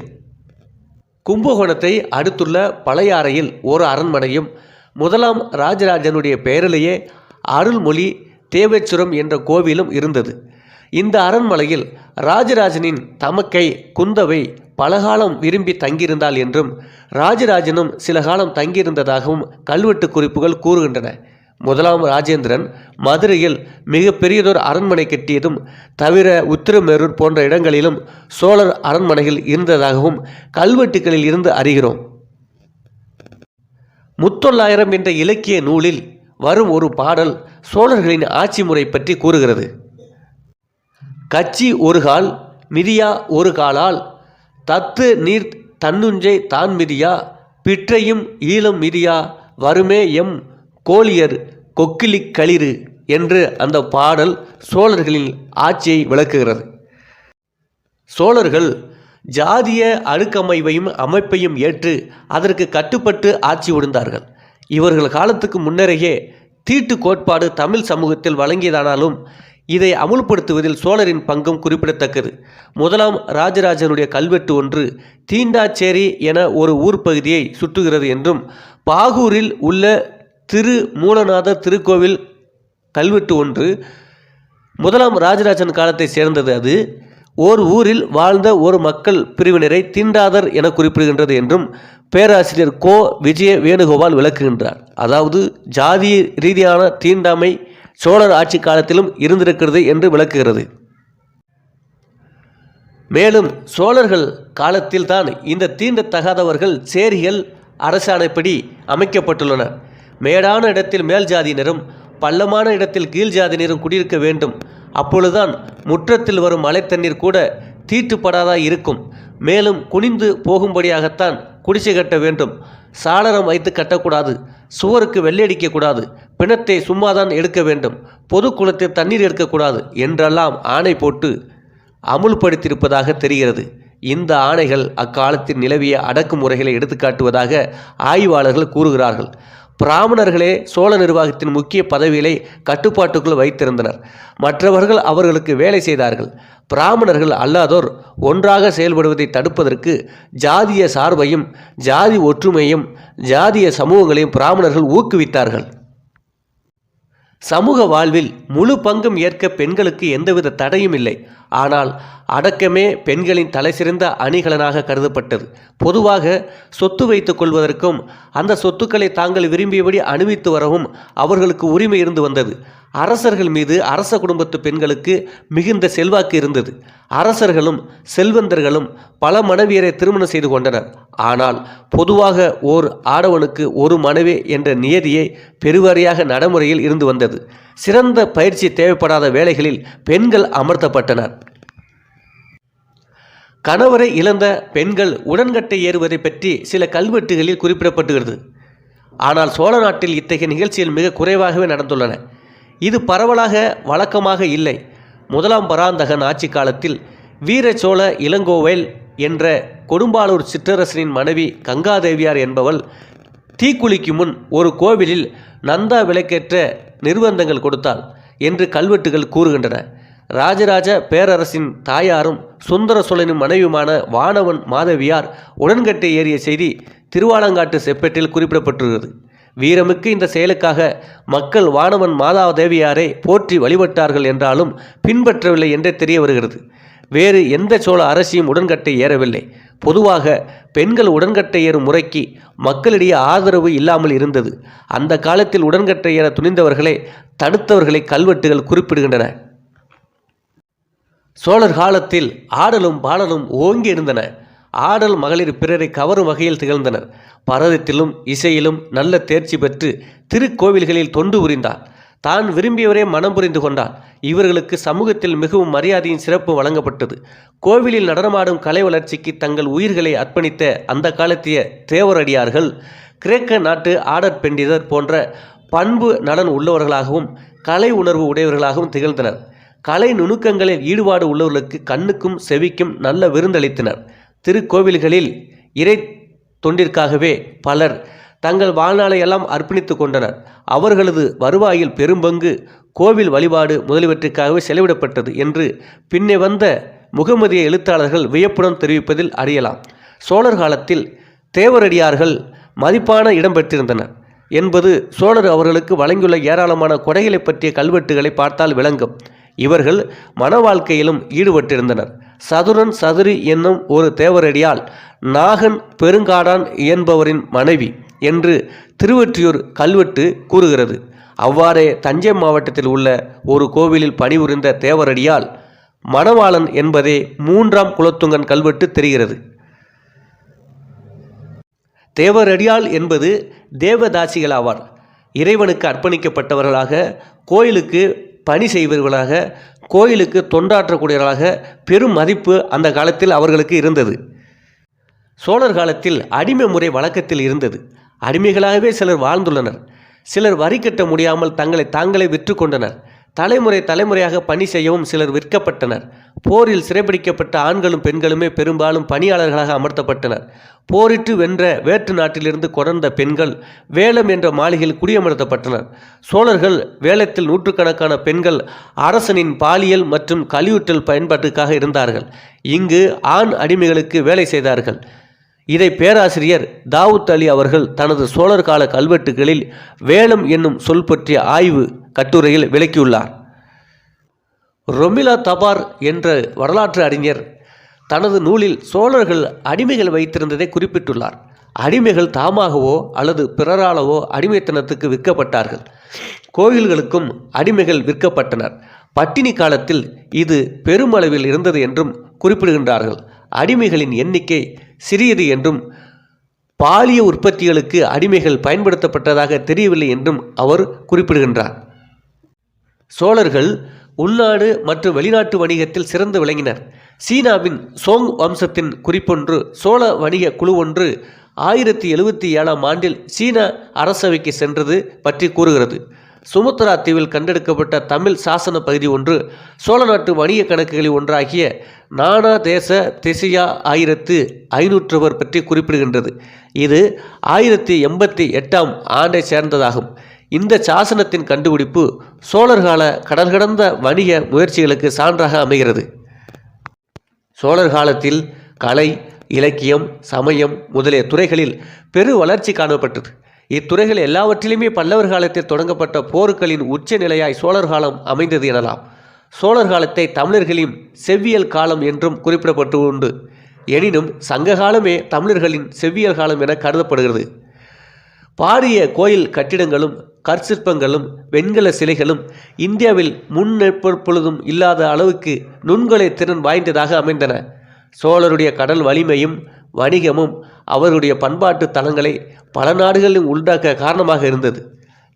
கும்பகோணத்தை அடுத்துள்ள பழையாறையில் ஒரு அரண்மனையும் 1ஆம் ராஜராஜனுடைய பெயரிலேயே அருள்மொழி தேவேச்சுரம் என்ற கோவிலும் இருந்தது. இந்த அரண்மனையில் ராஜராஜனின் தமக்கை குந்தவை பலகாலம் விரும்பி தங்கியிருந்தாள் என்றும் ராஜராஜனும் சில காலம் தங்கியிருந்ததாகவும் கல்வெட்டு குறிப்புகள் கூறுகின்றன. 1ஆம் ராஜேந்திரன் மதுரையில் மிக பெரியதொரு அரண்மனை கட்டியதும் தவிர உத்திரமேரூர் போன்ற இடங்களிலும் சோழர் அரண்மனைகள் இருந்ததாகவும் கல்வெட்டுகளில் இருந்து அறிகிறோம். முத்தொள்ளாயிரம் என்ற இலக்கிய நூலில் வரும் ஒரு பாடல் சோழர்களின் ஆட்சி முறை பற்றி கூறுகிறது. கச்சி ஒரு கால் மிதியா ஒரு காலால் தத்து நீர் தன்னுஞ்சை தான் மிதியா பிற்றையும் ஈழம் மிதியா வருமே எம் கோழியர் கொக்கிலி களிறு என்று அந்த பாடல் சோழர்களின் ஆட்சியை விளக்குகிறது. சோழர்கள் ஜாதிய அடுக்கமைவையும் அமைப்பையும் ஏற்று அதற்கு கட்டுப்பட்டு ஆட்சி புரிந்தார்கள். இவர்கள் காலத்துக்கு முன்னரேயே தீட்டு கோட்பாடு தமிழ் சமூகத்தில் வழங்கியதானாலும் இதை அமுல்படுத்துவதில் சோழரின் பங்கும் குறிப்பிடத்தக்கது. 1ஆம் ராஜராஜனுடைய கல்வெட்டு ஒன்று தீண்டாச்சேரி என ஒரு ஊர் பகுதியை சுட்டுகிறது என்றும் பாகூரில் உள்ள திரு மூலநாத திருக்கோவில் கல்வெட்டு ஒன்று 1ஆம் ராஜராஜன் காலத்தை சேர்ந்தது. அது ஓர் ஊரில் வாழ்ந்த ஒரு மக்கள் பிரிவினரை தீண்டாதர் என குறிப்பிடுகின்றது என்றும் பேராசிரியர் கோ விஜய வேணுகோபால் விளக்குகின்றார். அதாவது ஜாதி ரீதியான தீண்டாமை சோழர் ஆட்சி காலத்திலும் இருந்திருக்கிறது என்று விளக்குகிறது. மேலும் சோழர்கள் காலத்தில்தான் இந்த தீண்டத்தகாதவர்கள் சேரிகள் அரசாணைப்படி அமைக்கப்பட்டுள்ளன. மேடான இடத்தில் மேல் ஜாதியினரும் பள்ளமான இடத்தில் கீழ் ஜாதியினரும் குடியிருக்க வேண்டும். அப்பொழுதுதான் முற்றத்தில் வரும் மழை தண்ணீர் கூட தீட்டுப்படாதா இருக்கும். மேலும் குனிந்து போகும்படியாகத்தான் குடிசை கட்ட வேண்டும். சாளரம் வைத்து கட்டக்கூடாது. சுவருக்கு வெள்ளையடிக்கக்கூடாது. பிணத்தை சும்மாதான் எடுக்க வேண்டும். பொது குளத்தில் தண்ணீர் எடுக்கக்கூடாது என்றெல்லாம் ஆணை போட்டு அமுல்படுத்தியிருப்பதாக தெரிகிறது. இந்த ஆணைகள் அக்காலத்தில் நிலவிய அடக்குமுறைகளை எடுத்துக்காட்டுவதாக ஆய்வாளர்கள் கூறுகிறார்கள். பிராமணர்களே சோழ நிர்வாகத்தின் முக்கிய பதவிகளை கட்டுப்பாட்டுக்குள் வைத்திருந்தனர். மற்றவர்கள் அவர்களுக்கு வேலை செய்தார்கள். பிராமணர்கள் அல்லாதோர் ஒன்றாக செயல்படுவதை தடுப்பதற்கு ஜாதிய சார்பையும் ஜாதி ஒற்றுமையும் ஜாதிய சமூகங்களையும் பிராமணர்கள் ஊக்குவித்தார்கள். சமூக வாழ்வில் முழு பங்கும் ஏற்க பெண்களுக்கு எந்தவித தடையும் இல்லை. ஆனால் அடக்கமே பெண்களின் தலைசிறந்த அணிகலனாக கருதப்பட்டது. பொதுவாக சொத்து வைத்துக் கொள்வதற்கும் அந்த சொத்துக்களை தாங்கள் விரும்பியபடி அணிவித்து வரவும் அவர்களுக்கு உரிமை இருந்து வந்தது. அரசர்கள் மீது அரச குடும்பத்து பெண்களுக்கு மிகுந்த செல்வாக்கு இருந்தது. அரசர்களும் செல்வந்தர்களும் பல மனைவியரை திருமணம் செய்து கொண்டனர். ஆனால் பொதுவாக ஓர் ஆடவனுக்கு ஒரு மனைவி என்ற நியதியை பெருவாரியாக நடைமுறையில் இருந்து வந்தது. சிறந்த பயிற்சி தேவைப்படாத வேலைகளில் பெண்கள் அமர்த்தப்பட்டனர். கணவரை இழந்த பெண்கள் உடன்கட்டை ஏறுவதை பற்றி சில கல்வெட்டுகளில் குறிப்பிடப்பட்டுகிறது. ஆனால் சோழ நாட்டில் இத்தகைய நிகழ்ச்சிகள் மிக குறைவாகவே நடந்துள்ளன. இது பரவலாக வழக்கமாக இல்லை. முதலாம் பராந்தகன் ஆட்சி காலத்தில் வீரசோழ இளங்கோவல் என்ற கொடும்பாளூர் சிற்றரசனின் மனைவி கங்காதேவியார் என்பவள் தீக்குளிக்கு முன் ஒரு கோவிலில் நந்தா விளக்கேற்ற நிர்பந்தங்கள் கொடுத்தாள் என்று கல்வெட்டுகள் கூறுகின்றன. ராஜராஜ பேரரசின் தாயாரும் சுந்தர சோழனின் மனைவியுமான வானவன் மாதவியார் உடன்கட்டை ஏறிய செய்தி திருவாலங்காட்டு செப்பேட்டில் குறிப்பிடப்பட்டுள்ளது. வீரமிக்க இந்த செயலுக்காக மக்கள் வானவன் மாதாதேவியாரை போற்றி வழிபட்டார்கள் என்றாலும் பின்பற்றவில்லை என்றே தெரிய வருகிறது. வேறு எந்த சோழ அரசியும் உடன்கட்டை ஏறவில்லை. பொதுவாக பெண்கள் உடன்கட்டை ஏறும் முறைக்கு மக்களிடையே ஆதரவு இல்லாமல் இருந்தது. அந்த காலத்தில் உடன்கட்டை ஏற துணிந்தவர்களை தடுத்தவர்களை கல்வெட்டுகள் குறிப்பிடுகின்றன. சோழர் காலத்தில் ஆடலும் பாடலும் ஓங்கி இருந்தன. ஆடல் மகளிர் பிறரை கவரும் வகையில் திகழ்ந்தனர். பரதத்திலும் இசையிலும் நல்ல தேர்ச்சி பெற்று திருக்கோவில்களில் தொண்டு புரிந்தார். தான் விரும்பியவரே மனம் புரிந்து கொண்டார். இவர்களுக்கு சமூகத்தில் மிகவும் மரியாதையின் சிறப்பு வழங்கப்பட்டது. கோவிலில் நடனமாடும் கலை வளர்ச்சிக்கு தங்கள் உயிர்களை அர்ப்பணித்த அந்த காலத்திய தேவரடியார்கள் கிரேக்க நாட்டு ஆடற்பெண்டிதர் போன்ற பண்பு நலன் உள்ளவர்களாகவும் கலை உணர்வு உடையவர்களாகவும் திகழ்ந்தனர். கலை நுணுக்கங்களில் ஈடுபாடு உள்ளவர்களுக்கு கண்ணுக்கும் செவிக்கும் நல்ல விருந்தளித்தனர். திருக்கோவில்களில் இறை தொண்டிற்காகவே பலர் தங்கள் வாழ்நாளை எல்லாம் அர்ப்பணித்து கொண்டனர். அவர்களது வருவாயில் பெரும்பங்கு கோவில் வழிபாடு முதலியவற்றிற்காகவே செலவிடப்பட்டது என்று பின்னே வந்த முகமதிய எழுத்தாளர்கள் வியப்புடன் தெரிவிப்பதில் அறியலாம். சோழர் காலத்தில் தேவரடியார்கள் மதிப்பான இடம் பெற்றிருந்தனர் என்பது சோழர் அவர்களுக்கு வழங்கியுள்ள ஏராளமான கொடைகளை பற்றிய கல்வெட்டுகளை பார்த்தால் விளங்கும். இவர்கள் மன வாழ்க்கையிலும் ஈடுபட்டிருந்தனர். சதுரன் சதுரி என்னும் ஒரு தேவரடியால் நாகன் பெருங்காடான் என்பவரின் மனைவி என்று திருவொற்றியூர் கல்வெட்டு கூறுகிறது. அவ்வாறே தஞ்சை மாவட்டத்தில் உள்ள ஒரு கோவிலில் பணிபுரிந்த தேவரடியால் மணவாளன் என்பதே 3ஆம் குலோத்துங்கன் கல்வெட்டு தெரிகிறது. தேவரடியால் என்பது தேவதாசிகள் ஆவார். இறைவனுக்கு அர்ப்பணிக்கப்பட்டவர்களாக, கோயிலுக்கு பணி செய்பவர்களாக, கோயிலுக்கு தொண்டாற்றக்கூடியவர்களாக பெரும் மதிப்பு அந்த காலத்தில் அவர்களுக்கு இருந்தது. சோழர் காலத்தில் அடிமை முறை வழக்கத்தில் இருந்தது. அடிமைகளாகவே சிலர் வாழ்ந்துள்ளனர். சிலர் வரி கட்ட முடியாமல் தங்களை தாங்களே விற்று கொண்டனர். தலைமுறையாக பணி செய்யவும் சிலர் விற்கப்பட்டனர். போரில் சிறைப்பிடிக்கப்பட்ட ஆண்களும் பெண்களுமே பெரும்பாலும் பணியாளர்களாக அமர்த்தப்பட்டனர். போரிட்டு வென்ற வேற்று நாட்டிலிருந்து கொணர்ந்த பெண்கள் வேலம் என்ற மாளிகையில் குடியமர்த்தப்பட்டனர். சோழர்கள் வேலத்தில் நூற்றுக்கணக்கான பெண்கள் அரசனின் பாலியல் மற்றும் கலியூட்டல் பயன்பாட்டுக்காக இருந்தார்கள். இங்கு ஆண் அடிமைகளுக்கு வேலை செய்தார்கள். இதை பேராசிரியர் தாவூத் அலி அவர்கள் தனது சோழர் கால கல்வெட்டுகளில் வேலம் என்னும் சொல் பற்றிய ஆய்வு கட்டுரையில் விளக்கியுள்ளார். ரொமிலா தபார் என்ற வரலாற்று அறிஞர் தனது நூலில் சோழர்கள் அடிமைகள் வைத்திருந்ததை குறிப்பிட்டுள்ளார். அடிமைகள் தாமாகவோ அல்லது பிறராலவோ அடிமைத்தனத்துக்கு விற்கப்பட்டார்கள். கோயில்களுக்கும் அடிமைகள் விற்கப்பட்டனர். பட்டினி காலத்தில் இது பெருமளவில் இருந்தது என்றும் குறிப்பிடுகின்றார்கள். அடிமைகளின் எண்ணிக்கை சிறியது என்றும் பாலிய உற்பத்திகளுக்கு அடிமைகள் பயன்படுத்தப்பட்டதாக தெரியவில்லை என்றும் அவர் குறிப்பிடுகின்றார். சோழர்கள் உள்நாடு மற்றும் வெளிநாட்டு வணிகத்தில் சிறந்து விளங்கினர். சீனாவின் சோங் வம்சத்தின் குறிப்பொன்று சோழ வணிக குழு ஒன்று 1077ஆம் ஆண்டில் சீன அரசவைக்கு சென்றது பற்றி கூறுகிறது. சுமத்ரா தீவில் கண்டெடுக்கப்பட்ட தமிழ் சாசன பகுதி ஒன்று சோழ நாட்டு வணிக கணக்குகளில் ஒன்றாகிய நானா தேச திசையா 1500 பற்றி குறிப்பிடுகின்றது. இது 1088ஆம் ஆண்டை சேர்ந்ததாகும். இந்த சாசனத்தின் கண்டுபிடிப்பு சோழர்கால கடல் கடந்த வணிக முயற்சிகளுக்கு சான்றாக அமைகிறது. சோழர் காலத்தில் கலை, இலக்கியம், சமயம் முதலிய துறைகளில் பெரு வளர்ச்சி காணப்பட்டது. இத்துறைகள் எல்லாவற்றிலுமே பல்லவர் காலத்தில் தொடங்கப்பட்ட போர்களின் உச்ச நிலையாய் சோழர் காலம் அமைந்தது எனலாம். சோழர் காலத்தை தமிழர்களின் செவ்வியல் காலம் என்றும் குறிப்பிடப்பட்டு உண்டு. எனினும் சங்க காலமே தமிழர்களின் செவ்வியல் காலம் என கருதப்படுகிறது. பாரிய கோயில் கட்டிடங்களும் கற்சிற்பங்களும் வெண்கல சிலைகளும் இந்தியாவில் முன்னெப்பொழுதும் இல்லாத அளவுக்கு நுண்கலை திறன் வாய்ந்ததாக அமைந்தன. சோழருடைய கடல் வலிமையும் வணிகமும் அவருடைய பண்பாட்டு தலங்களை பல நாடுகளிலும் உண்டாக்க காரணமாக இருந்தது.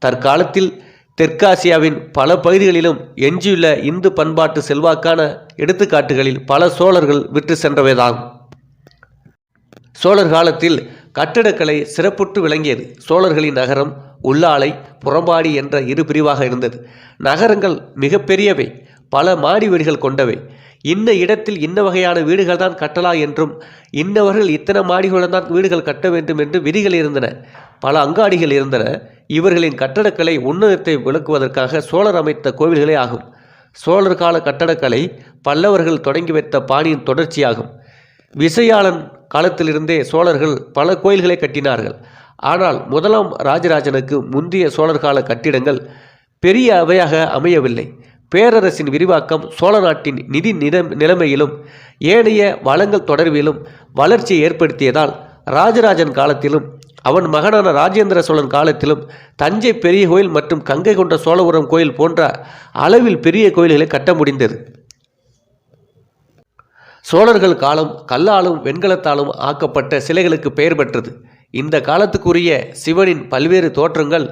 தற்காலத்தில் தெற்காசியாவின் பல பகுதிகளிலும் எஞ்சியுள்ள இந்து பண்பாட்டு செல்வாக்கான எடுத்துக்காட்டுகளில் பல சோழர்கள் விற்று சென்றவைதாகும். சோழர் காலத்தில் கட்டடக்கலை சிறப்புற்று விளங்கியது. சோழர்களின் நகரம் உள்ளாலை, புறம்பாடி என்ற இரு பிரிவாக இருந்தது. நகரங்கள் மிக பெரியவை, பல மாடி வீடுகள் கொண்டவை. இன்ன இடத்தில் இன்ன வகையான வீடுகள் தான் கட்டலாம் என்றும், இன்னவர்கள் இத்தனை மாடிகளுடன் தான் வீடுகள் கட்ட வேண்டும் என்று விதிகள் இருந்தன. பல அங்காடிகள் இருந்தன. இவர்களின் கட்டடக்கலை உன்னதத்தை விளக்குவதற்காக சோழர் அமைத்த கோவில்களே ஆகும். சோழர் கால கட்டடக்கலை பல்லவர்கள் தொடங்கி வைத்த பாணியின் தொடர்ச்சியாகும். விசயாளன் காலத்திலிருந்தே சோழர்கள் பல கோயில்களை கட்டினார்கள். ஆனால் முதலாம் ராஜராஜனுக்கு முந்தைய சோழர் கால கட்டிடங்கள் பெரிய அவையாக அமையவில்லை. பேரரசின் விரிவாக்கம் சோழ நாட்டின் நிதி நிலைமையிலும் ஏனைய வளங்கள் தொடர்பிலும் வளர்ச்சியை ஏற்படுத்தியதால் ராஜராஜன் காலத்திலும் அவன் மகனான ராஜேந்திர சோழன் காலத்திலும் தஞ்சை பெரிய கோயில் மற்றும் கங்கை கொண்ட சோழபுரம் கோயில் போன்ற அளவில் பெரிய கோயில்களை கட்ட முடிந்தது. சோழர்கள் காலம் கல்லாலும் வெண்கலத்தாலும் ஆக்கப்பட்ட சிலைகளுக்கு பெயர் பெற்றது. இந்த காலத்துக்குரிய சிவனின் பல்வேறு தோற்றங்கள்,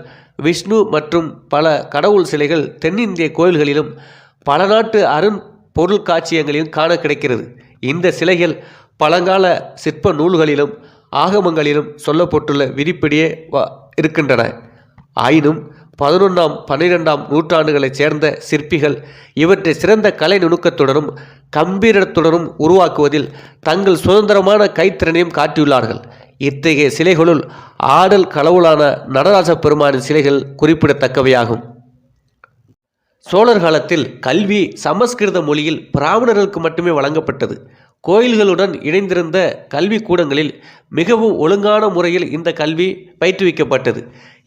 விஷ்ணு மற்றும் பல கடவுள் சிலைகள் தென்னிந்திய கோயில்களிலும் பல நாட்டு பொருள் காட்சியங்களிலும் காண கிடைக்கிறது. இந்த சிலைகள் பழங்கால சிற்ப நூல்களிலும் ஆகமங்களிலும் சொல்லப்பட்டுள்ள விதிப்படியே இருக்கின்றன. ஆயினும் 11ஆம் 12ஆம் நூற்றாண்டுகளைச் சேர்ந்த சிற்பிகள் இவற்றை சிறந்த கலை நுணுக்கத்துடனும் கம்பீரத்துடனும் உருவாக்குவதில் தங்கள் சுதந்திரமான கைத்திறனையும் காட்டியுள்ளார்கள். இத்தகைய சிலைகளுள் ஆடல் கடவுளான நடராஜ பெருமானின் சிலைகள் குறிப்பிடத்தக்கவையாகும். சோழர் காலத்தில் கல்வி சமஸ்கிருத மொழியில் பிராமணர்களுக்கு மட்டுமே வழங்கப்பட்டது. கோயில்களுடன் இணைந்திருந்த கல்வி கூடங்களில் மிகவும் ஒழுங்கான முறையில் இந்த கல்வி பயிற்றுவிக்கப்பட்டது.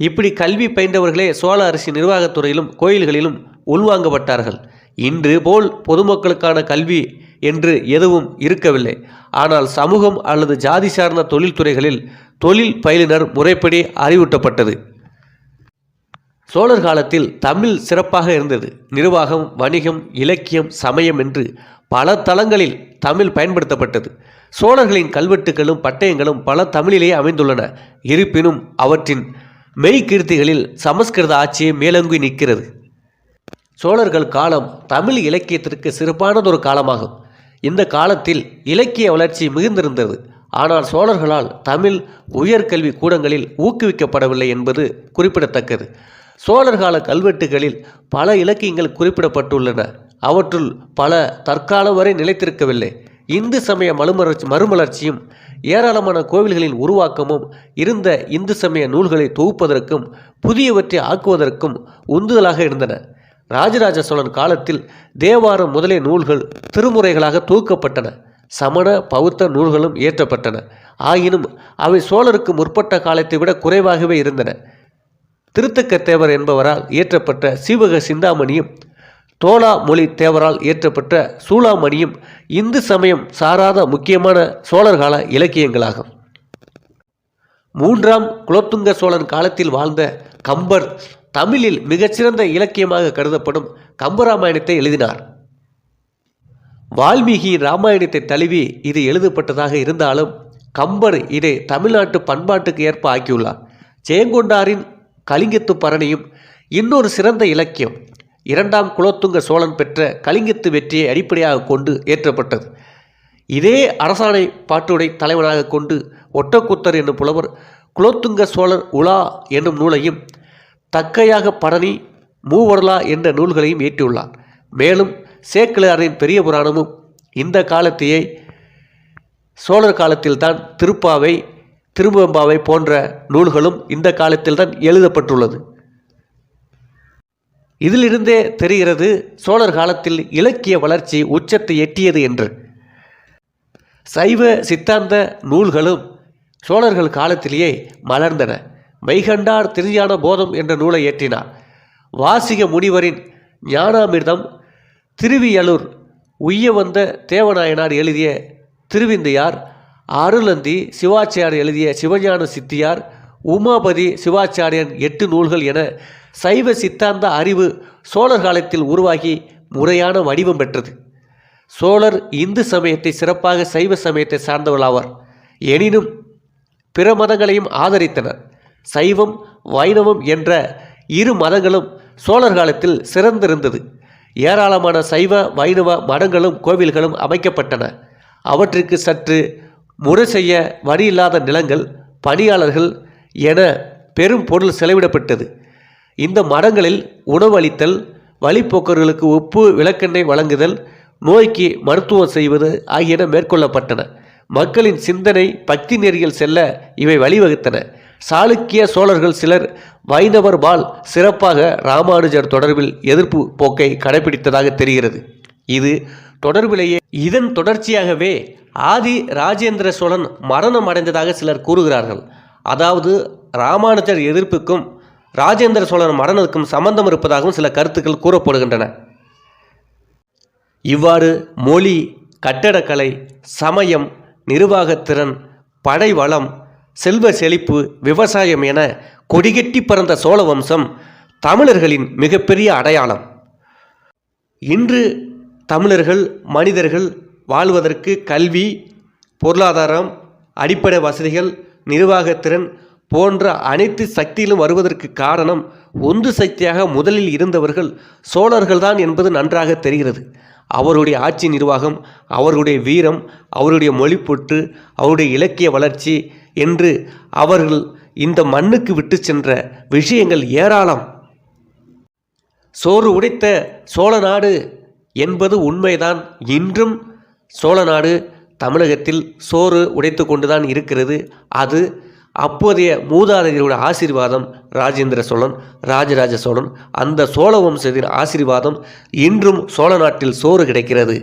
இப்படி கல்வி பயின்றவர்களே சோழ அரசின் நிர்வாகத்துறையிலும் கோயில்களிலும் உள்வாங்கப்பட்டார்கள். இன்று போல் பொதுமக்களுக்கான கல்வி என்று எதுவும் இருக்கவில்லை. ஆனால் சமூகம் அல்லது ஜாதி சார்ந்த தொழில்துறைகளில் தொழில் பயிலுனர் முறைப்படி அறிவூட்டப்பட்டது. சோழர் காலத்தில் தமிழ் சிறப்பாக இருந்தது. நிர்வாகம், வணிகம், இலக்கியம், சமயம் என்று பல தளங்களில் தமிழ் பயன்படுத்தப்பட்டது. சோழர்களின் கல்வெட்டுகளும் பட்டயங்களும் பல தமிழிலேயே அமைந்துள்ளன. இருப்பினும் அவற்றின் மெய்கீர்த்திகளில் சமஸ்கிருத ஆட்சியை மேலோங்கி நிற்கிறது. சோழர்கள் காலம் தமிழ் இலக்கியத்திற்கு சிறப்பானதொரு காலமாகும். இந்த காலத்தில் இலக்கிய வளர்ச்சி மிகுந்திருந்தது. ஆனால் சோழர்களால் தமிழ் உயர்கல்வி கூடங்களில் ஊக்குவிக்கப்படவில்லை என்பது குறிப்பிடத்தக்கது. சோழர் கால கல்வெட்டுகளில் பல இலக்கியங்கள் குறிப்பிடப்பட்டுள்ளன. அவற்றுள் பல தற்காலம் வரை நிலைத்திருக்கவில்லை. இந்து சமய மறுமலர்ச்சியும் ஏராளமான கோவில்களின் உருவாக்கமும் இருந்த இந்து சமய நூல்களை தொகுப்பதற்கும் புதியவற்றை ஆக்குவதற்கும் உந்துதலாக இருந்தன. ராஜராஜ சோழன் காலத்தில் தேவாரம் முதலிய நூல்கள் திருமுறைகளாக தொகுக்கப்பட்டன. சமண பௌத்த நூல்களும் இயற்றப்பட்டன. ஆயினும் அவை சோழருக்கு முற்பட்ட காலத்தை விட குறைவாகவே இருந்தன. திருத்தக்கத்தேவர் என்பவரால் இயற்றப்பட்ட சீவக சிந்தாமணியும் தோலா மொழி தேவரால் இயற்றப்பட்ட சூளாமணியும் இந்து சமயம் சாராத முக்கியமான சோழர்கால இலக்கியங்களாகும். 3ஆம் குலோத்துங்க சோழன் காலத்தில் வாழ்ந்த கம்பர் தமிழில் மிகச்சிறந்த இலக்கியமாக கருதப்படும் கம்பராமாயணத்தை எழுதினார். வால்மீகியின் இராமாயணத்தை தழுவி இது எழுதப்பட்டதாக இருந்தாலும் கம்பர் இதை தமிழ்நாட்டு பண்பாட்டுக்கு ஏற்ப ஆக்கியுள்ளார். ஜெயங்கொண்டாரின் கலிங்கத்து பரணியும் இன்னொரு சிறந்த இலக்கியம். 2ஆம் குலோத்துங்க சோழன் பெற்ற கலிங்கத்து வெற்றியை அடிப்படையாக கொண்டு ஏற்றப்பட்டது. இதே அரசாணை பாட்டுடை தலைவனாக கொண்டு ஒட்டக்கூத்தர் என்னும் புலவர் குலோத்துங்க சோழர் உலா என்னும் நூலையும் தக்கையாக பரணி மூவரலா என்ற நூல்களையும் இயற்றியுள்ளார். மேலும் சேக்கிழாரின் பெரிய புராணமும் இந்த காலத்தையே சோழர் காலத்தில்தான் திருப்பாவை, திருவெம்பாவை போன்ற நூல்களும் இந்த காலத்தில்தான் எழுதப்பட்டுள்ளது. இதிலிருந்தே தெரிகிறது சோழர் காலத்தில் இலக்கிய வளர்ச்சி உச்சத்தை எட்டியது என்று. சைவ சித்தாந்த நூல்களும் சோழர்கள் காலத்திலேயே மலர்ந்தன. மெய்கண்டார் திருஞான போதம் என்ற நூலை இயற்றினார். வாசிக முனிவரின் ஞானாமிர்தம், திருவியலூர் உய்ய வந்த தேவநாயனார் எழுதிய திருவிந்தையார், அருளந்தி சிவாச்சாரியர் எழுதிய சிவஞான சித்தியார், உமாபதி சிவாச்சாரியன் 8 நூல்கள் என சைவ சித்தாந்த அறிவு சோழர் காலத்தில் உருவாகி முறையான வடிவம் பெற்றது. சோழர் இந்து சமயத்தை சிறப்பாக சைவ சமயத்தை சார்ந்தவர்களாவர். எனினும் பிற மதங்களையும் ஆதரித்தனர். சைவம் வைணவம் என்ற இரு மதங்களும் சோழர் காலத்தில் சிறந்திருந்தது. ஏராளமான சைவ வைணவ மடங்களும் கோவில்களும் அமைக்கப்பட்டன. அவற்றிற்கு சற்று முறை செய்ய வரியில்லாத நிலங்கள், பணியாளர்கள் என பெரும் பொருள் செலவிடப்பட்டது. இந்த மடங்களில் உணவு அளித்தல், வழிப்போக்கர்களுக்கு உப்பு விளக்கெண்ணெய் வழங்குதல், நோய்க்கு மருத்துவம் செய்வது ஆகியன மேற்கொள்ளப்பட்டன. மக்களின் சிந்தனை பக்தி நெறியில் செல்ல இவை வழிவகுத்தன. சாளுக்கிய சோழர்கள் சிலர் வைணவர் பால் சிறப்பாக ராமானுஜர் தொடர்பில் எதிர்ப்பு போக்கை கடைபிடித்ததாக தெரிகிறது. இதன் தொடர்ச்சியாகவே ஆதி ராஜேந்திர சோழன் மரணம் அடைந்ததாக சிலர் கூறுகிறார்கள். அதாவது ராமானுஜர் எதிர்ப்புக்கும் ராஜேந்திர சோழன் மரணத்துக்கும் சம்பந்தம் இருப்பதாகவும் சில கருத்துக்கள் கூறப்படுகின்றன. இவ்வாறு மொழி, கட்டடக்கலை, சமயம், நிர்வாகத்திறன், படை வளம், செல்வ செழிப்பு, விவசாயம் என கொடிகட்டி பறந்த சோழ வம்சம் தமிழர்களின் மிகப்பெரிய அடையாளம். இன்று தமிழர்கள் மனிதர்கள் வாழ்வதற்கு கல்வி, பொருளாதாரம், அடிப்படை வசதிகள், நிர்வாகத்திறன் போன்ற அனைத்து சக்தியிலும் வருவதற்கு காரணம் ஒன்று சக்தியாக முதலில் இருந்தவர்கள் சோழர்கள்தான் என்பது நன்றாக தெரிகிறது. அவருடைய ஆட்சி நிர்வாகம், அவருடைய வீரம், அவருடைய மொழிப்பொற்று, அவருடைய இலக்கிய வளர்ச்சி என்று அவர்கள் இந்த மண்ணுக்கு விட்டு சென்ற விஷயங்கள் ஏராளம். சோறு உடைத்த சோழ நாடு என்பது உண்மைதான். இன்றும் சோழ நாடு தமிழகத்தில் சோறு உடைத்து கொண்டுதான் இருக்கிறது. அது அப்போதைய மூதாதையருடைய ஆசீர்வாதம். ராஜேந்திர சோழன், ராஜராஜ சோழன், அந்த சோழ வம்சத்தின் ஆசீர்வாதம். இன்றும் சோழ நாட்டில் சோறு கிடைக்கிறது.